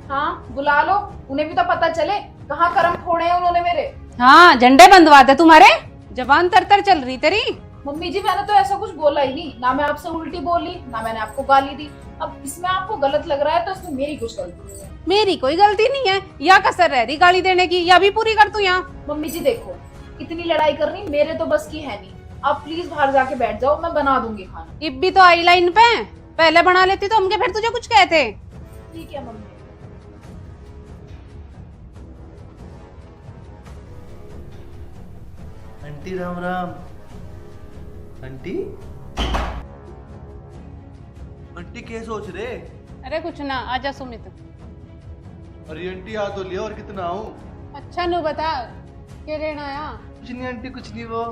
हाँ बुला लो, उन्हें भी तो पता चले कहाँ कर्म फोड़े हैं उन्होंने मेरे। हाँ झंडे बंधवा दे तुम्हारे, जबान तर तर चल रही तेरी। मम्मी जी मैंने तो ऐसा कुछ बोला ही नहीं, ना मैं आपसे उल्टी बोली ना मैंने आपको गाली दी। अब इसमें आपको गलत लग रहा है तो इसमें मेरी कुछ गलती नहीं है। मेरी कोई गलती नहीं है, या कसर रह रही गाली देने की, या भी पूरी कर तू यहाँ। मम्मी जी देखो, इतनी लड़ाई करनी मेरे तो बस की है नहीं। आप प्लीज बाहर जाके बैठ जाओ, मैं बना दूंगी खाना। इब भी तो आई लाइन पे, पहले बना लेती तो हमके फिर तुझे कुछ कहते। ठीक है mummy. Aunty Ram Ram. Aunty aunty क्या सोच रहे? अरे कुछ ना, आजा सुमित। अरे आंटी आ तो लिया, और कितना आऊं? अच्छा नु बता क्या लेना आया। कुछ नहीं आंटी, कुछ नहीं। वो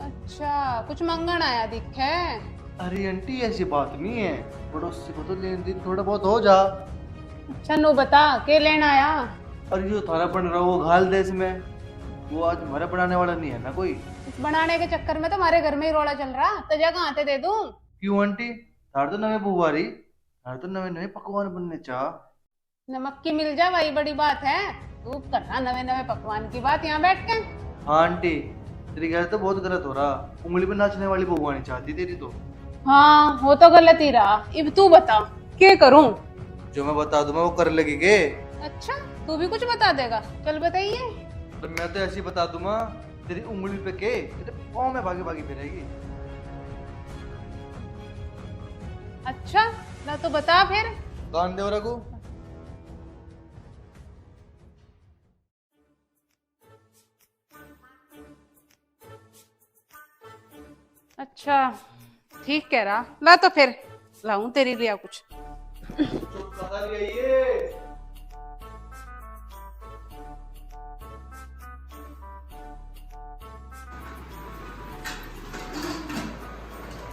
अच्छा कुछ मंगन आया दिख है। अरे आंटी ऐसी बात नहीं है, पड़ोसी को तो लेन देन थोड़ा बहुत हो जा। अच्छा नु बता क्या लेना आया। और जो थारा बन रहा वो घाल देश में, वो आज हमारा बनाने वाला नहीं है ना कोई। इस बनाने के चक्कर में तो हमारे घर में ही रोड़ा चल रहा, तुझे कहाँ ते दे दूं। क्यों आंटी? थार तो नवे बुवारी, थार तो नवे नवे पकवान बनने चाह। नमक की मिल जा वही बड़ी बात है, तू कर रहा नवे नवे पकवान की बात यहाँ बैठ के। हाँ आंटी, तेरी गैर तो बहुत गलत हो रहा। उंगली पे नाचने वाली बहू आनी चाहती तेरी तो। हाँ वो तो गलत ही रहा। अब तू बता क्या करूं। जो मैं बता दूं मैं वो कर लगी के? अच्छा तू भी कुछ बता देगा, चल बताइए। तो मैं तो ऐसी बता दूंगा, तेरी उंगली पे के तेरे पाँव में भागी भागी फिरेगी। अच्छा ना तो बता फिर। कान दे रघु। अच्छा ठीक कह रहा, ला तो फिर लाऊं तेरे लिए कुछ। चुप कहा ये।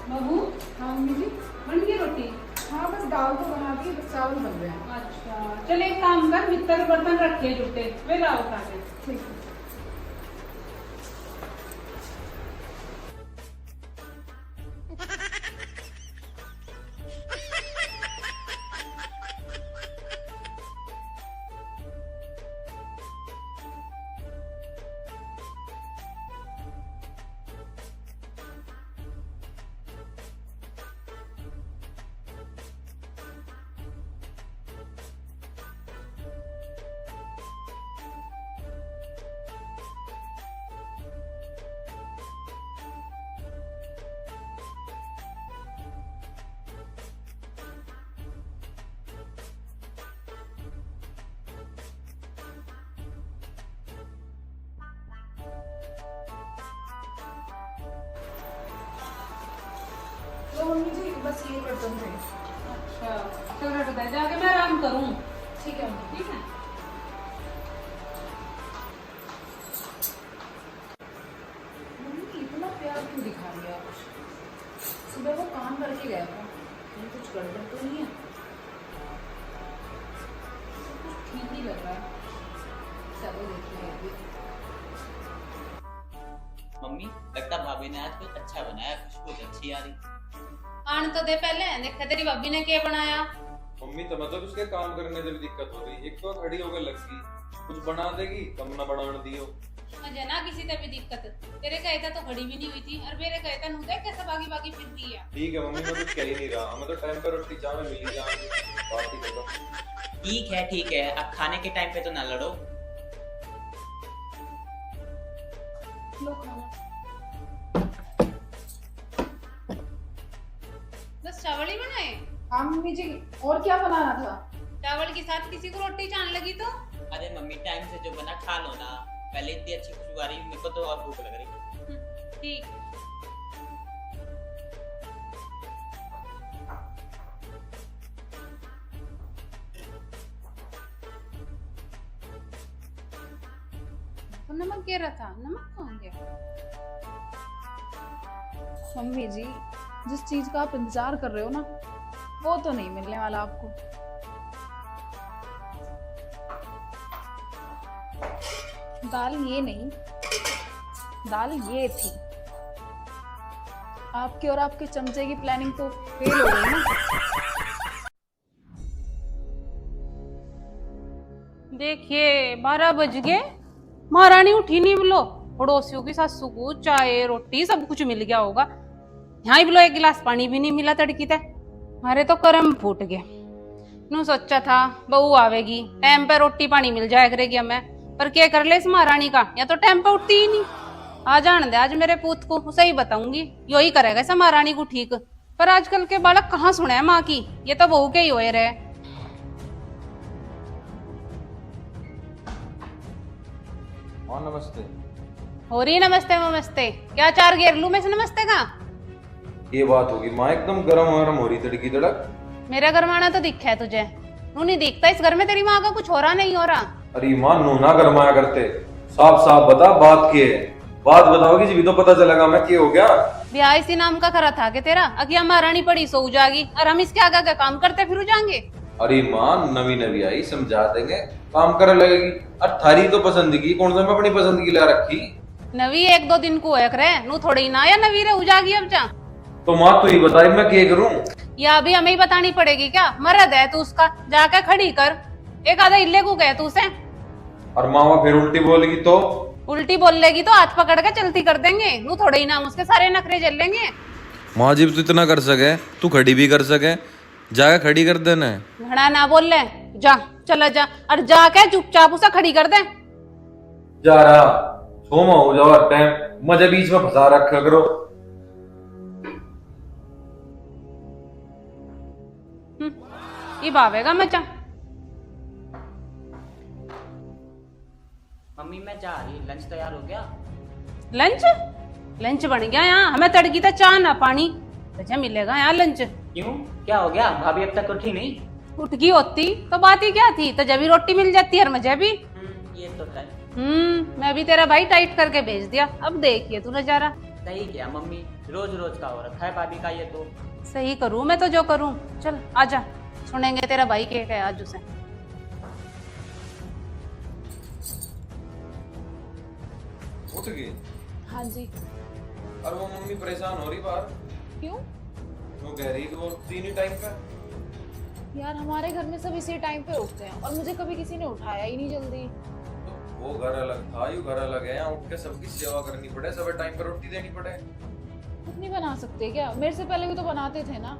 बहू हाँ मम्मी जी बन गई रोटी। हाँ बस दाल तो बना दी, बस चावल बन रहे हैं। अच्छा चल एक काम कर, भीतर बर्तन रखे जुटे वे लाओ उठा के। ठीक है। तो मम्मी जी बस ये बर्तन थे। अच्छा चल रट दे जाके मैं आराम करूं। ठीक है मम्मी। ठीक है। मम्मी इतना प्यार क्यों दिखा रही है आप? सुबह वो काम करके गया था, कहीं कुछ गड़बड़ तो नहीं है? सब कुछ ठीक ही लग रहा है। चलो देखिए अभी। मम्मी लगता भाभी ने आज कुछ अच्छा बनाया, खुशबू अच्छी आ रही। आन तो दे पहले, देखा तेरी भाभी ने क्या बनाया। मम्मी तो मतलब उसके काम करने से भी दिक्कत हो रही, एक तो खड़ी होकर लग गई, कुछ बना देगी कम ना बनाने दियो। मुझे ना किसी से भी दिक्कत, तेरे कहे था तो खड़ी भी नहीं हुई थी और मेरे कहे था नू देख कैसे भागी भागी फिरती है। ठीक है मम्मी, मैं कुछ कह ही नहीं रहा, मैं तो टाइम पर रोटी चाय में मिली जाऊंगी, बात ही खत्म। ठीक है, अब खाने के टाइम पे तो ना लड़ो। लो खाना। बस चावल ही बनाए? हाँ मम्मी जी, और क्या बनाना था? चावल के साथ किसी को रोटी चान लगी तो? अरे मम्मी टाइम से जो बना खा लो ना, पहले इतनी अच्छी खुशबू आ रही, मेरे को तो और भूख लग रही। ठीक। तो नमक गिर रहा था, नमक कहाँ गया? मम्मी जी, जिस चीज का आप इंतजार कर रहे हो ना, वो तो नहीं मिलने वाला आपको। दाल ये नहीं, दाल ये थी। आपके और आपके चमचे की प्लानिंग तो फेल हो गई ना। देखिए 12 बज गए, महारानी उठी नहीं बोलो। पड़ोसियों की सासू को चाय रोटी सब कुछ मिल गया होगा, यहाँ बोलो एक गिलास पानी भी नहीं मिला तड़की तक। हमारे तो कर्म फूट गए। नू सोचा था बहू आवेगी, टाइम पे रोटी पानी मिल जाया करेगी हमें, पर क्या कर ले इस महारानी का, या तो टाइम पे उठती ही नहीं। आ जान दे आज मेरे पूत को, उसे ही बताऊंगी, यो ही करेगा इस महारानी को ठीक। पर आजकल के बालक कहाँ सुने है माँ की, ये तो बहू के ही होए रहे। हाँ नमस्ते। हो रही नमस्ते नमस्ते, क्या चार घेर लू मैं से नमस्ते का? ये बात होगी माँ, एकदम गरम गरम हो रही तड़की तड़क। मेरा घर माना तो दिखा है तुझे, तू नहीं दिखता इस घर में, तेरी माँ का कुछ हो रहा नहीं हो रहा। अरे माँ नू ना गरमाया करते, साफ साफ बता बात की है, बात बताओगी जी तो पता चलेगा मैं क्या हो गया। ब्याह इसी नाम का करा था कि तेरा, अकिया महारानी पड़ी सो जाएगी और हम इसके आगे का काम करते फिर जाएंगे। अरे माँ नवी नवी आई, समझा देंगे, काम करे लगेगी। अरे थारी तो पसंदगी कौन सा मैं अपनी पसंदगी ला रखी। नवी एक दो दिन को एक रहे नू थोड़ी ना, या नवी रे उजागी अब जा। तो माँ तू ही बताई मैं क्या करूँ। या अभी हमें ही बतानी पड़ेगी क्या? मर्द है तू उसका, जाके खड़ी कर, एक आधा इल्ले को गए तू उसे। और माँ फिर उल्टी बोलेगी तो? उल्टी बोल लेगी तो हाथ पकड़ के चलती कर देंगे, नू थोड़े ही ना उसके सारे नखरे झेल लेंगे। माँ जी तू इतना कर सके, तू खड़ी भी कर सके, जाके खड़ी कर देना। घड़ा ना बोल ले, जा चला जा और जाके चुपचाप उसे खड़ी कर दे। जा रहा सोमा हो जाओ, टाइम मुझे बीच में फंसा रखा करो। ये बावेगा मचा। मम्मी मैं जा रही, लंच तैयार हो गया? लंच? लंच बन गया यहाँ, हमें तड़की था चाय ना पानी, तुझे मिलेगा यहाँ लंच। क्यों, क्या हो गया? भाभी अब तक उठी नहीं? उठ गई होती तो बात ही क्या थी, तो जब भी रोटी मिल जाती है और मुझे भी। ये तो है। मैं भी तेरा भाई टाइट करके भेज दिया, अब देखिए तू नजारा। सही किया मम्मी, रोज रोज का हो रखा है भाभी का ये तो। सही करूँ मैं तो जो करूँ, चल आजा, सुनेंगे तेरा भाई के आज उसे। उठ गई? हाँ जी। और वो मम्मी परेशान हो रही बाहर क्यों? वो कह रही कि वो तीन ही टाइम पे। यार हमारे घर में सब इसी टाइम पे उठते हैं और मुझे कभी किसी ने उठाया ही नहीं जल्दी। तो वो घर अलग था, यू घर अलग है, यहाँ उठ के सबकी सेवा करनी पड़े, सब टाइम पर रोटी देनी पड़े। खुद नहीं बना सकते क्या? मेरे से पहले भी तो बनाते थे ना।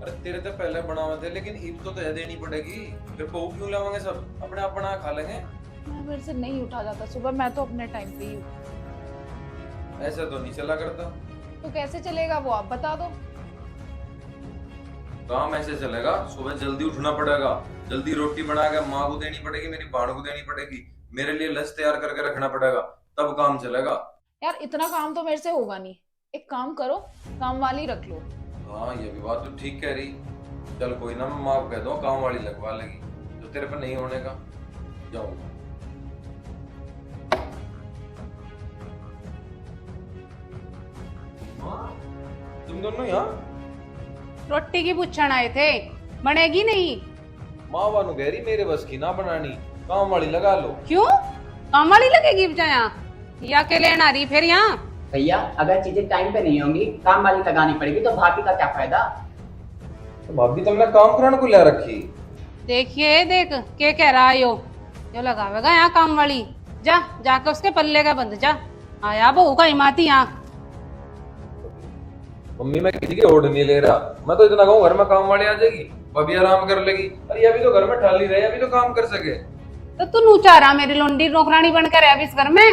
अरे तेरे तो पहले बनावे थे, लेकिन ईद तो तय देनी पड़ेगी, फिर बहू क्यों लावांगे, सब अपने आप बना खा लेंगे। मेरे से नहीं उठा जाता सुबह, मैं तो अपने टाइम पे ही हूँ। ऐसा तो नहीं चला करता। तो कैसे चलेगा वो आप बता दो। काम ऐसे चलेगा, सुबह जल्दी उठना पड़ेगा, जल्दी रोटी बना के माँ को देनी पड़ेगी, मेरी बहन को देनी पड़ेगी, मेरे लिए लंच तैयार करके रखना पड़ेगा, तब काम चलेगा। यार इतना काम तो मेरे से होगा नहीं, एक काम करो, काम वाली रख लो। हाँ ये भी बात तो ठीक कह रही। चल कोई ना, मैं माँ को कह दूँ काम वाली लगवा लेगी, तो तेरे पर नहीं होने का। जाओ। तुम दोनों यहाँ रोटी की पूछण आए थे, बनेगी नहीं? माँ वानू कह रही मेरे बस की ना बनानी, काम वाली लगा लो। क्यों, काम वाली लगेगी बचाया या के लेन आ रही फिर यहाँ? भैया अगर चीजें टाइम पे नहीं होंगी, काम वाली लगानी पड़ेगी, तो भाभी का क्या फायदा? तो भाभी तुमने काम कराने को ले रखी। देखिए देख के कह रहा है यो लगावेगा यहाँ काम वाली, जा जाके उसके पल्ले का बंद जा। आया बहू का इमाती यहाँ। मम्मी मैं किसी की होड़ नहीं ले रहा, मैं तो इतना कहूँ घर में काम वाली आ जाएगी, अभी आराम कर लेगी। अरे अभी तो घर में ठाली रहे, अभी तो काम कर सके। तो तू नूचा रहा मेरी लोंडी नौकरानी बनकर है अब इस घर में।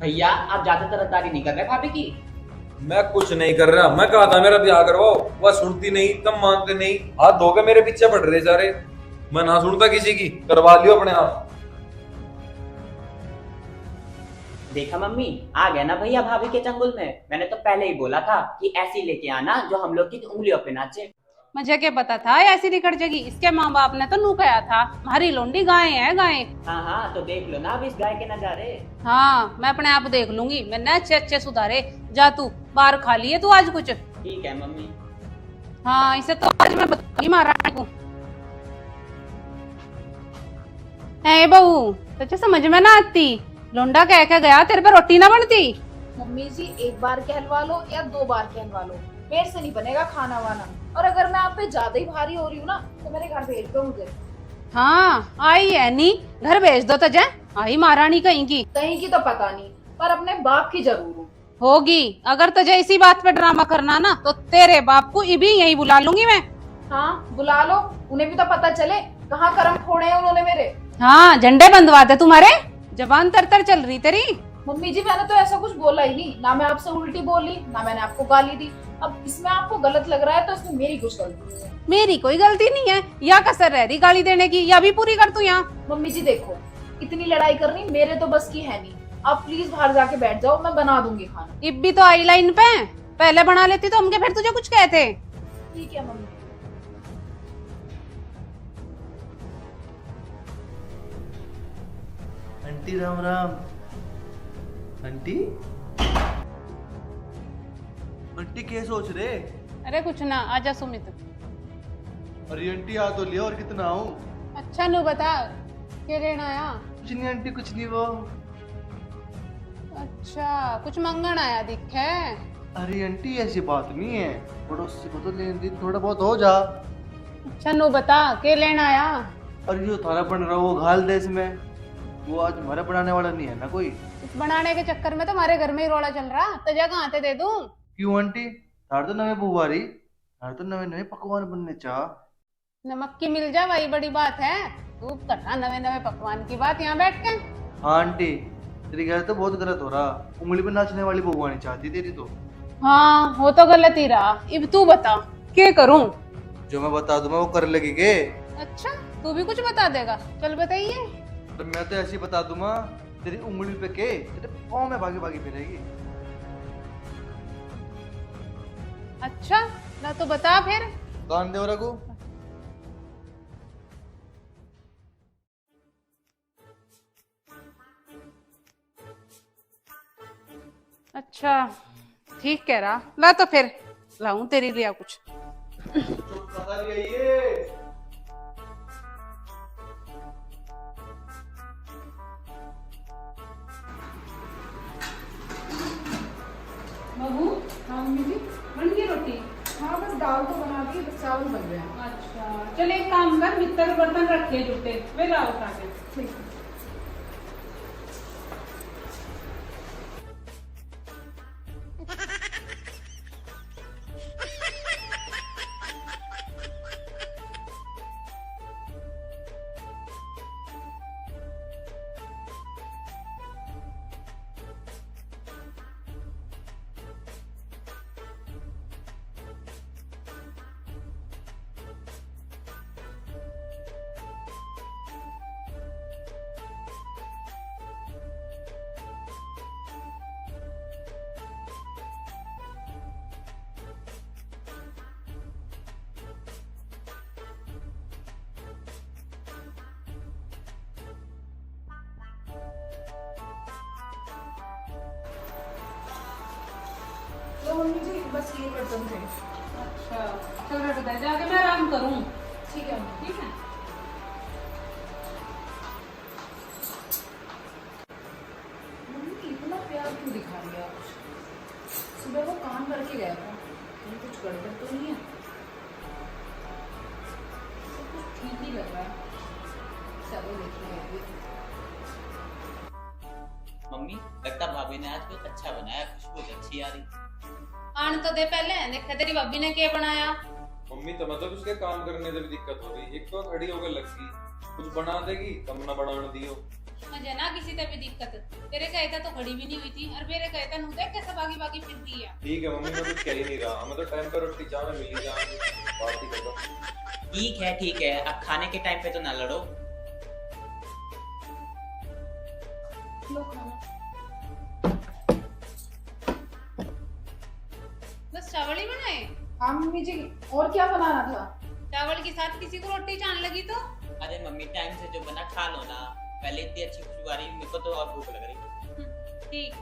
भैया आप ज्यादा तरफदारी नहीं कर रहे भाभी की। मैं कुछ नहीं कर रहा, मैं कहा था मेरा ब्याह करवाओ, वह सुनती नहीं, तब मानते नहीं, हाथ धो के मेरे पीछे पड़ रहे सारे। मैं ना सुनता किसी की, करवा लियो अपने आप। देखा मम्मी, आ गया ना भैया भाभी के चंगुल में। मैंने तो पहले ही बोला था कि ऐसी लेके आना जो हम लोग की उंगलियों पे नाचे। मुझे क्या पता था ऐसी निकट जगी। इसके माँ बाप ने तो नू कहा था हमारी लोंडी गाय है गाय। हाँ हाँ, तो देख लो ना अब इस गाय के नजारे। हाँ मैं अपने आप देख लूंगी, मैंने अच्छे अच्छे सुधारे। जा तू बाहर खा लिए तू आज कुछ। ठीक है मम्मी। हाँ इसे तो आज मैं बताऊंगी महारानी को। ए बहू तुझे समझ में ना आती, लोंडा कह के गया तेरे पे रोटी ना बनती। मम्मी जी एक बार कहलवा लो या 2 बार कहलवा लो, मेरे से नहीं बनेगा खाना वाना। और अगर मैं आप पे ज्यादा ही भारी हो रही हूँ ना तो मेरे घर भेज दो मुझे। हाँ आई है नी, घर भेज दो तुझे। आई महारानी कहीं की। कहीं की तो पता नहीं, पर अपने बाप की जरूर हूँ। होगी, अगर तुझे इसी बात पे ड्रामा करना ना तो तेरे बाप को भी यही बुला लूंगी मैं। हाँ बुला लो, उन्हें भी तो पता चले कहाँ कर्म फोड़े हैं उन्होंने मेरे। हाँ झंडे बंधवाते तुम्हारे, जबान तर तर चल रही तेरी। मम्मी जी मैंने तो ऐसा कुछ बोला ही नहीं, ना मैं आपसे उल्टी बोली ना मैंने आपको गाली दी। अब इसमें आपको गलत लग रहा है तो इसमें मेरी कुछ गलती नहीं है। मेरी कोई गलती नहीं है, या कसर रह रही गाली देने की, या भी पूरी कर तू यहाँ। मम्मी जी देखो, इतनी लड़ाई करनी मेरे तो बस की है नहीं। आप प्लीज बाहर जाके बैठ जाओ, मैं बना दूंगी खाना। इब भी तो आई लाइन पे, पहले बना लेती तो हमके फिर तुझे कुछ कहते। ठीक है mummy. Aunty Ram Ram. Aunty aunty क्या सोच रहे? अरे कुछ ना, आजा सुमित। अरे आंटी आ तो लिया, और कितना आऊं? अच्छा नु बता क्या लेना आया। कुछ नहीं आंटी, कुछ नहीं। वो अच्छा कुछ मंगन आया दिखे। अरे आंटी ऐसी बात नहीं है, पड़ोसी को तो लेन देन थोड़ा बहुत हो जा। अच्छा नु बता क्या लेना आया। और जो थाना बन रहा वो घाल दे इसमें, वो आज हमारा बनाने वाला नहीं है ना कोई। इस बनाने के चक्कर में तो हमारे घर में ही रोड़ा चल रहा, तो जगह आते दे दूं। क्यों आंटी? थार तो नवे बुआरी, थार तो नवे नवे पकवान बनने चाह। नमक की मिल जा वही बड़ी बात है। तू करना नवे नवे पकवान की बात यहाँ बैठ के। हाँ आंटी, तेरी गैर तो बहुत गलत हो रहा, उंगली पे नाचने वाली बहू आनी चाहती तेरी तो। हाँ वो तो गलत ही रहा, अब तू बता क्या करूं। जो मैं बता दूं वो कर लेगी के? अच्छा तू भी कुछ बता देगा, चल बताइए। तो मैं तो ऐसे ही बता दूंगा, तेरी उंगली पे के तेरे पाँव में भागी भागी फिरेगी। अच्छा ना तो बता फिर। कान दे रघु। अच्छा ठीक कह रहा, ला तो फिर लाऊं तेरे लिए कुछ। चुप कहा ये। बहू हाँ मम्मी जी बन गई रोटी। हाँ बस दाल तो बना दी, बस चावल बन रहे हैं। अच्छा चल एक काम कर, भीतर बर्तन रखे जुटे वे लाओ उठा के। ठीक है। तो मम्मी जी बस ये बर्तन थे। अच्छा चल रट दे जाके मैं आराम करूं। ठीक है मम्मी। ठीक है। मम्मी इतना प्यार क्यों दिखा लिया? सुबह वो काम करके गया था, कहीं कुछ गड़बड़ तो नहीं है? सब कुछ ठीक ही लग रहा है। चलो देखते हैं अभी। मम्मी, लगता भाभी ने आज कुछ अच्छा बनाया, खुशबू अच्छी आ रही। आने तो दे पहले, देखे तेरी भाभी ने क्या बनाया। मम्मी तो मतलब उसके काम करने से भी दिक्कत हो रही, एक तो खड़ी होकर लगी, कुछ बना देगी तब ना बनाने दियो। मुझे ना किसी से भी दिक्कत, तेरे कहता तो खड़ी भी नहीं हुई थी और मेरे कहता नु देख कैसे भागी भागी फिरती है। ठीक है मम्मी, मैं कुछ कह ही नहीं रहा, हमें तो टाइम पर रोटी चावल मिल ही जाएंगे, बात ही खत्म। ठीक है, अब खाने के टाइम पे तो ना लड़ो। लो खाना। बस चावल ही बनाए? हाँ मम्मी जी, और क्या बनाना था? चावल के साथ किसी को रोटी चान लगी तो? अरे मम्मी, टाइम से जो बना खा लो ना, पहले इतनी अच्छी खुशबू आ रही, मेरे को तो और भूख लग रही। ठीक।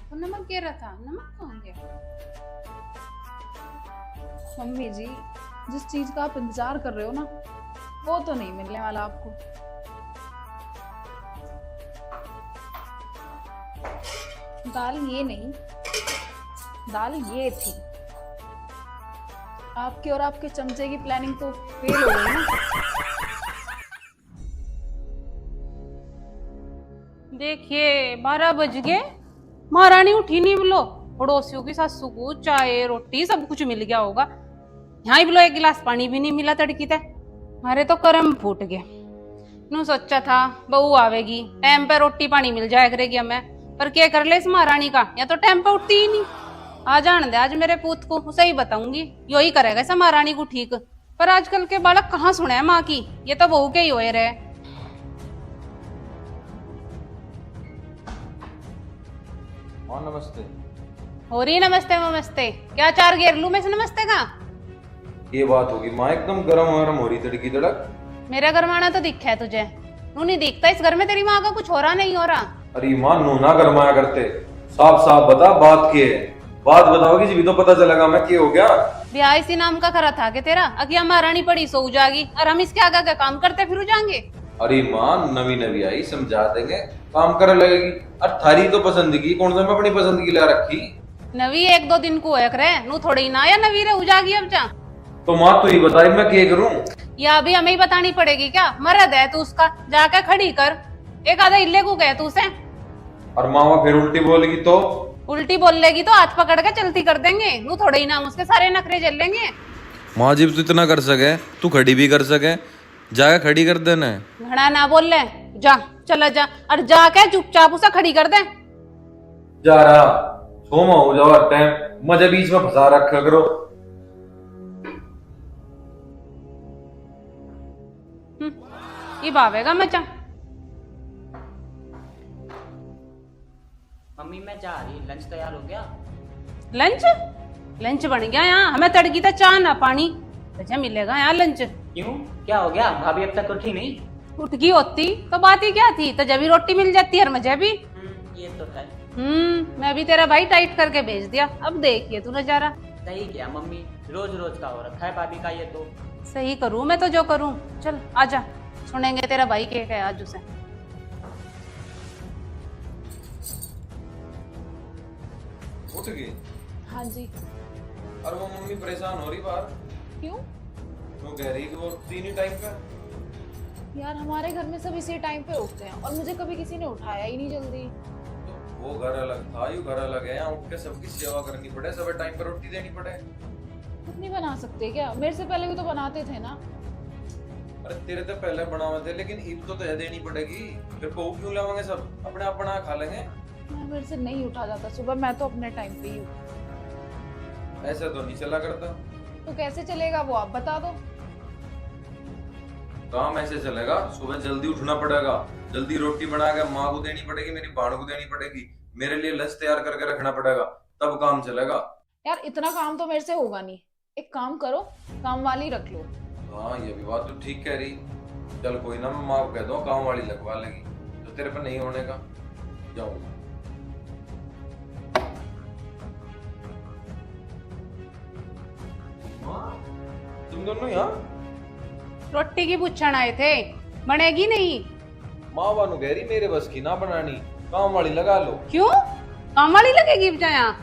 तो नमक गिरा था, नमक कहाँ गया? मम्मी जी, जिस चीज का आप इंतजार कर रहे हो ना, वो तो नहीं मिलने वाला आपको। दाल ये नहीं, दाल ये थी। आपकी और आपके चमचे की प्लानिंग तो फेल हो गई ना। देखिए 12 बज गए, महारानी उठी नहीं बोलो। पड़ोसियों की सासू को चाय रोटी सब कुछ मिल गया होगा, यहाँ ही बोलो एक गिलास पानी भी नहीं मिला तड़की तक। हमारे तो कर्म फूट गए। नू सोचा था बहू आवेगी, टाइम पे रोटी पानी मिल जाया करेगी हमें, पर क्या कर ले इस महारानी का, या तो टाइम पे उठती ही नहीं। आ जान दे आज मेरे पूत को, उसे ही बताऊंगी, यो ही करेगा इस महारानी को ठीक। पर आजकल के बालक कहाँ सुने हैं माँ की, ये तो बहू के ही होए रहे। हाँ नमस्ते। हो रही नमस्ते नमस्ते, क्या चार घेर लू मैं से नमस्ते का? ये बात होगी माँ, एकदम गरम गरम हो रही तड़की तड़क। मेरा घर माना तो दिखा है तुझे, तू नहीं दिखता इस घर में, तेरी माँ का कुछ हो रहा नहीं हो रहा। अरे माँ नू ना गरमाया करते, साफ साफ बता बात की है, बात बताओगी जी तो पता चलेगा मैं क्या हो गया। ब्याह इसी नाम का करा था कि तेरा, अगिया महारानी पड़ी सो जागी और हम इसके आगे का काम करते फिर जाएंगे। अरे माँ नवी नवी आई, समझा देंगे, काम करे लगेगी। और थारी तो पसंद की, कौन सा मैं अपनी पसंद की ला रखी। नवी 1-2 दिन को एक रहे, नू थोड़ी ना या नवी रे हो जागी अब जा। तो माँ तू ही बताई मैं क्या करूँ। या अभी हमें ही बतानी पड़ेगी क्या? मरद है तू उसका, जाकर खड़ी कर, एक आधा इल्ले को गए तू उसे। और माँ फिर उल्टी बोलेगी तो? उल्टी बोल लेगी तो हाथ पकड़ के चलती कर देंगे, नू थोड़े ही नाम उसके सारे नखरे झेल लेंगे। माँ जी तू इतना कर सके, तू खड़ी भी कर सके, जाके खड़ी कर देना। घड़ा ना बोल ले, जा चला जा, और जाके चुपचाप उसे खड़ी कर दे। जा रहा सोमा हो जाओ, टाइम मजे बीच में फंसा रखा करो। ये भावेगा मचा। मम्मी मैं जा रही, लंच तैयार हो गया? लंच? लंच बन गया यहाँ, हमें तड़की था चाह ना पानी, तुझे मिलेगा यहाँ लंच। क्यों, क्या हो गया? भाभी अब तक उठी नहीं? उठ गई होती तो बात ही क्या थी, तो जब भी रोटी मिल जाती है मुझे भी। ये तो है। मैं भी तेरा भाई टाइट करके भेज दिया, अब देखिए तू नजारा। सही क्या मम्मी, रोज रोज का हो रखा है भाभी का ये तो। सही करूँ मैं तो जो करूँ, चल आजा, सुनेंगे तेरा भाई क्या है आज उसे। उठ गई? हाँ जी। और वो मम्मी परेशान हो रही बाहर क्यों? वो कह रही कि वो तीन ही टाइम पे। यार हमारे घर में सब इसी टाइम पे उठते हैं और मुझे कभी किसी ने उठाया ही नहीं जल्दी। तो वो घर अलग था, यू घर अलग है, यहाँ उठ के सबकी सेवा करनी पड़े, सब टाइम पर रोटी देनी पड़े। खुद नहीं बना सकते क्या? मेरे से पहले भी तो बनाते थे ना। अरे तेरे तो पहले बनावे थे, लेकिन ईद तो तय देनी पड़ेगी, फिर बहू क्यों लावेंगे, सब अपने आप बना खा लेंगे। मेरे से नहीं उठा जाता सुबह, मैं तो अपने टाइम पे ही हूँ। ऐसा तो नहीं चला करता। तो कैसे चलेगा वो आप बता दो। काम ऐसे चलेगा, सुबह जल्दी उठना पड़ेगा, जल्दी रोटी बना के माँ को देनी पड़ेगी, मेरी बहन को देनी पड़ेगी, मेरे लिए लंच तैयार करके रखना पड़ेगा, तब काम चलेगा। यार इतना काम तो मेरे से होगा नहीं, एक काम करो, काम वाली रख लो। हाँ ये भी बात तो ठीक कह रही। चल कोई ना, मैं माँ को कह दो काम वाली लगवा लेगी, तो तेरे पर नहीं होने का। जाओ। तुम दोनों यहाँ? रोटी की पूछण आए थे, बनेगी नहीं? माँ बानू कह रही मेरे बस की ना बनानी, काम वाली लगा लो। क्यों? काम वाली लगेगी बचा यहाँ?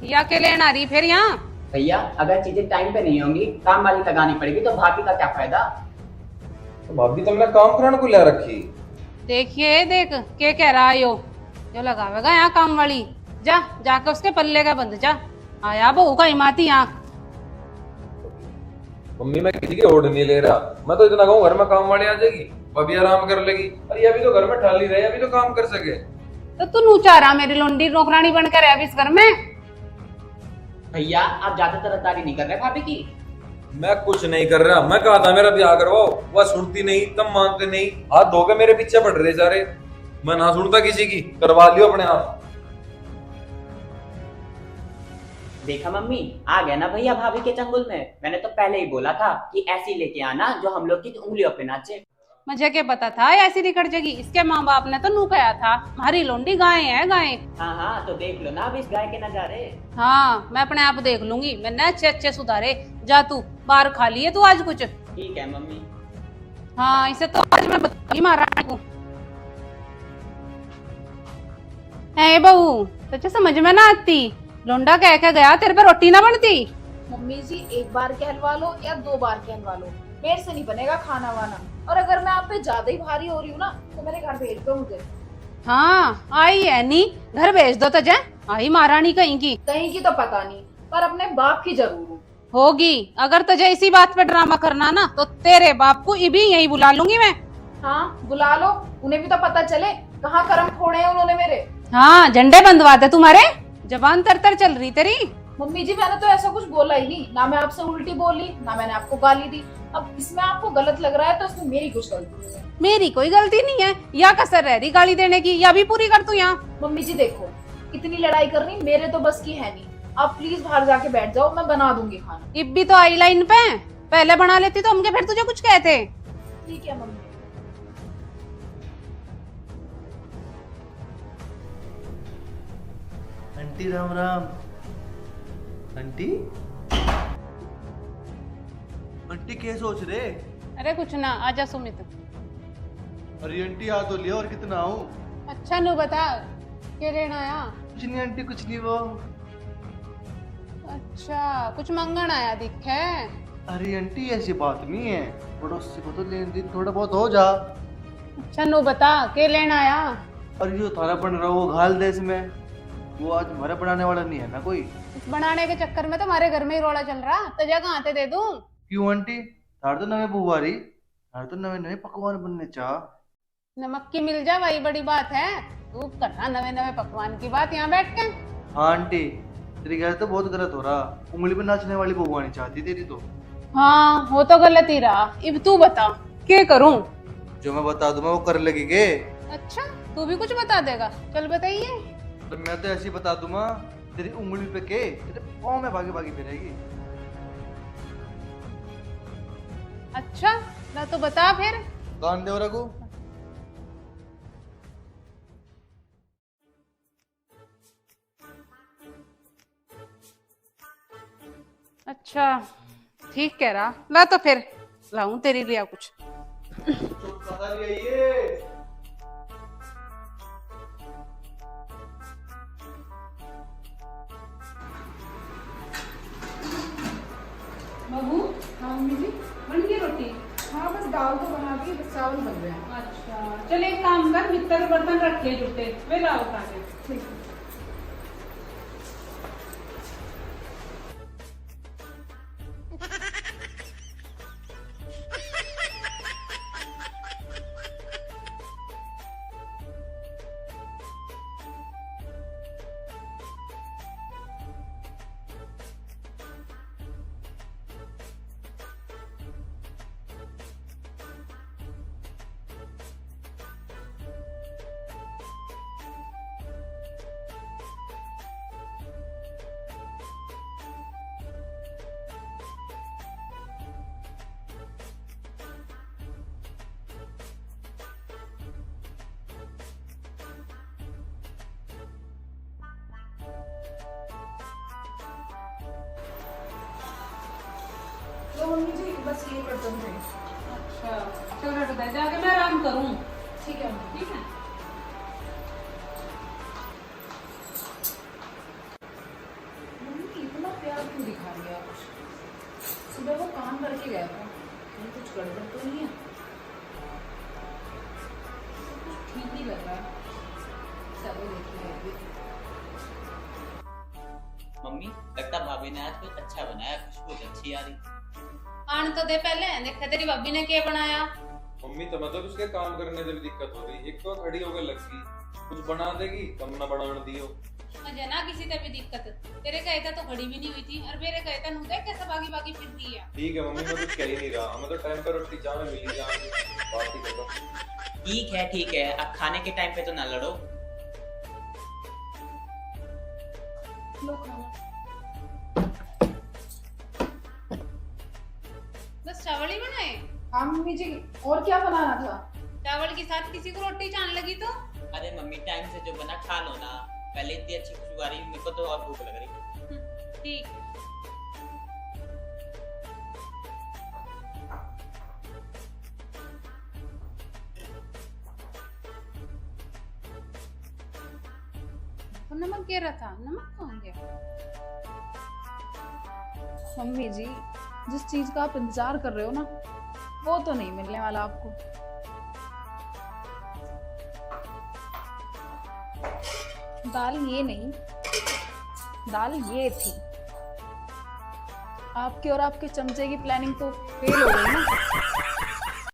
या के लेना रही फिर यहाँ? भैया अगर चीजें टाइम पे नहीं होंगी, काम वाली लगानी पड़ेगी, तो भाभी का क्या फायदा। तो भाभी तुमने काम कराने को ले रखी। देखिए देख के कह रहा है यो लगावेगा यहाँ काम वाली। जा जाके उसके पल्ले का बंद जा। आया बहू का हिमाती यहाँ। मम्मी मैं किसी की ओढ़ नहीं ले रहा, मैं तो इतना कहूँ घर में काम वाली आ जाएगी, भाभी आराम कर लेगी। अरे अभी तो घर में ठाली रहे, अभी तो काम कर सके। तो तू नूचा रहा मेरी लोंडी नौकरानी बनकर है अभी इस घर में। भैया आप ज्यादा तरफदारी नहीं कर रहे भाभी की। मैं कुछ नहीं कर रहा, मैं कहा था मेरा ब्याह करवाओ, वह सुनती नहीं, तब मानते नहीं, हाथ धो के मेरे पीछे पड़ रहे सारे। मैं ना सुनता किसी की, करवा लियो अपने आप। देखा मम्मी, आ गया ना भैया भाभी के चंगुल में। मैंने तो पहले ही बोला था कि ऐसी लेके आना जो हम लोग की उंगलियों पे नाचे। मुझे क्या पता था ऐसी निकट जाएगी। इसके माँ बाप ने तो नू कहा था हमारी लोंडी गाय है गाय। हाँ हाँ, तो देख लो ना अब इस गाय के नजारे। हाँ मैं अपने आप देख लूंगी, मैंने अच्छे अच्छे सुधारे। जा तू बाहर खा लिए तू आज कुछ। ठीक है मम्मी। हाँ इसे तो आज मैं बताऊंगी महारानी को। है बहू तुझे समझ में ना आती, लोंडा कह के गया तेरे पे रोटी ना बनती। मम्मी जी एक बार कहलवा लो या 2 बार कहलवा लो, मेरे से नहीं बनेगा खाना वाना। और अगर मैं आप पे ज्यादा ही भारी हो रही हूँ ना तो मेरे घर भेज दो मुझे। हाँ आई है नी, घर भेज दो तुझे। आई महारानी कहीं की। कहीं की तो पता नहीं, पर अपने बाप की जरूर हूँ। होगी। अगर तुझे इसी बात पे ड्रामा करना ना तो तेरे बाप को भी यही बुला लूंगी मैं। हाँ बुला लो, उन्हें भी तो पता चले कहाँ कर्म फोड़े हैं उन्होंने मेरे। हाँ झंडे बंधवाते तुम्हारे, जबान तर तर चल रही तेरी। मम्मी जी मैंने तो ऐसा कुछ बोला ही नहीं, ना मैं आपसे उल्टी बोली ना मैंने आपको गाली दी। अब इसमें आपको गलत लग रहा है तो इसमें मेरी कुछ गलती नहीं है। मेरी कोई गलती नहीं है, या कसर रह रही गाली देने की, या भी पूरी कर तू यहाँ। मम्मी जी देखो, इतनी लड़ाई करनी मेरे तो बस की है नहीं। आप प्लीज बाहर जाके बैठ जाओ, मैं बना दूंगी खाना। इब भी तो आई लाइन पे, पहले बना लेती तो हमके फिर तुझे कुछ कहते। ठीक है mummy. Aunty Ram Ram. Aunty aunty क्या सोच रहे? अरे कुछ ना, आजा सुमित। अरे आंटी आ तो लिया, और कितना आऊं? अच्छा नु बता क्या लेना आया? कुछ नहीं आंटी, कुछ नहीं। वो अच्छा कुछ मंगन आया दिख है। अरे आंटी ऐसी बात नहीं है, पड़ोसी को तो लेन देन थोड़ा बहुत हो जा। अच्छा नु बता क्या लेना आया? और जो थाना बन रहा वो घाल देश में, वो आज हमारा बनाने वाला नहीं है ना कोई। इस बनाने के चक्कर में तो हमारे घर में ही रोड़ा चल रहा, तुझे कहाँ से दे दूं? क्यों आंटी? थार तो नवे बुआरी, थार तो नवे नवे पकवान बनने चाह। नमक की मिल जा वही बड़ी बात है। तू करना नवे नवे पकवान की बात यहाँ बैठ के। हाँ आंटी, तेरी गैर तो बहुत गलत हो रहा। उंगली पे नाचने वाली बहू आनी चाहती तेरी तो। हाँ वो तो गलत ही रहा। अब तू बता क्या करूं? जो मैं बता दूं वो कर लेगी के? अच्छा तू भी कुछ बता देगा, चल बताइए। तो मैं तो ऐसे ही बता दूंगा, तेरी उंगली पे के तेरे पाँव में भागी भागी फिरेगी। अच्छा ना तो बता फिर। कान दे रघु। अच्छा ठीक कह रहा, ला तो फिर लाऊं तेरे लिए कुछ। बाबू हाँ मम्मी जी बन गई रोटी? हाँ बस दाल तो बना दी, बस चावल बन रहे हैं। अच्छा चल एक काम कर, भीतर बर्तन रखे जुटे वे ला उठा के। ठीक है। तो मम्मी जी बस ये बर्तन थे। अच्छा चल रट दे, जाके मैं आराम करूं। ठीक है मम्मी। ठीक है। प्यार क्यों दिखा रही है आप? सुबह वो काम करके गया था, कहीं कुछ गड़बड़ तो नहीं है? सब कुछ ठीक ही लग रहा है। चलो देखिए अभी। मम्मी लगता भाभी ने आज कुछ अच्छा बनाया, खुशबू अच्छी आ रही। आने तो दे पहले, देखा तेरी भाभी ने क्या बनाया। मम्मी तो मतलब उसके काम करने में भी दिक्कत हो रही, एक तो खड़ी होकर लग गई, कुछ बना देगी कम ना बनाने दियो। मुझे ना किसी से भी दिक्कत, तेरे कहता तो खड़ी भी नहीं हुई थी और मेरे कहता नु देख कैसे भागी भागी फिरती है। ठीक है मम्मी, मैं कुछ कह ही नहीं रहा, मैं तो टाइम पर रोटी चाय में मिली जा बात ही करो। ठीक है, अब खाने के टाइम पे तो ना लड़ो। लो खाना। बस चावल ही बनाए? हाँ मम्मी जी, और क्या बनाना था? चावल के साथ किसी को रोटी चाहने लगी तो? अरे मम्मी टाइम से जो बना खा लो ना, पहले इतनी अच्छी खुशबू आ रही, मेरे को तो और भूख लग रही। ठीक है। तो नमक गिरा था, नमक कहाँ गया? मम्मी जी, जिस चीज का आप इंतजार कर रहे हो ना, वो तो नहीं मिलने वाला आपको। दाल ये नहीं, दाल ये थी। आपके और आपके चमचे की प्लानिंग तो फेल हो गई ना।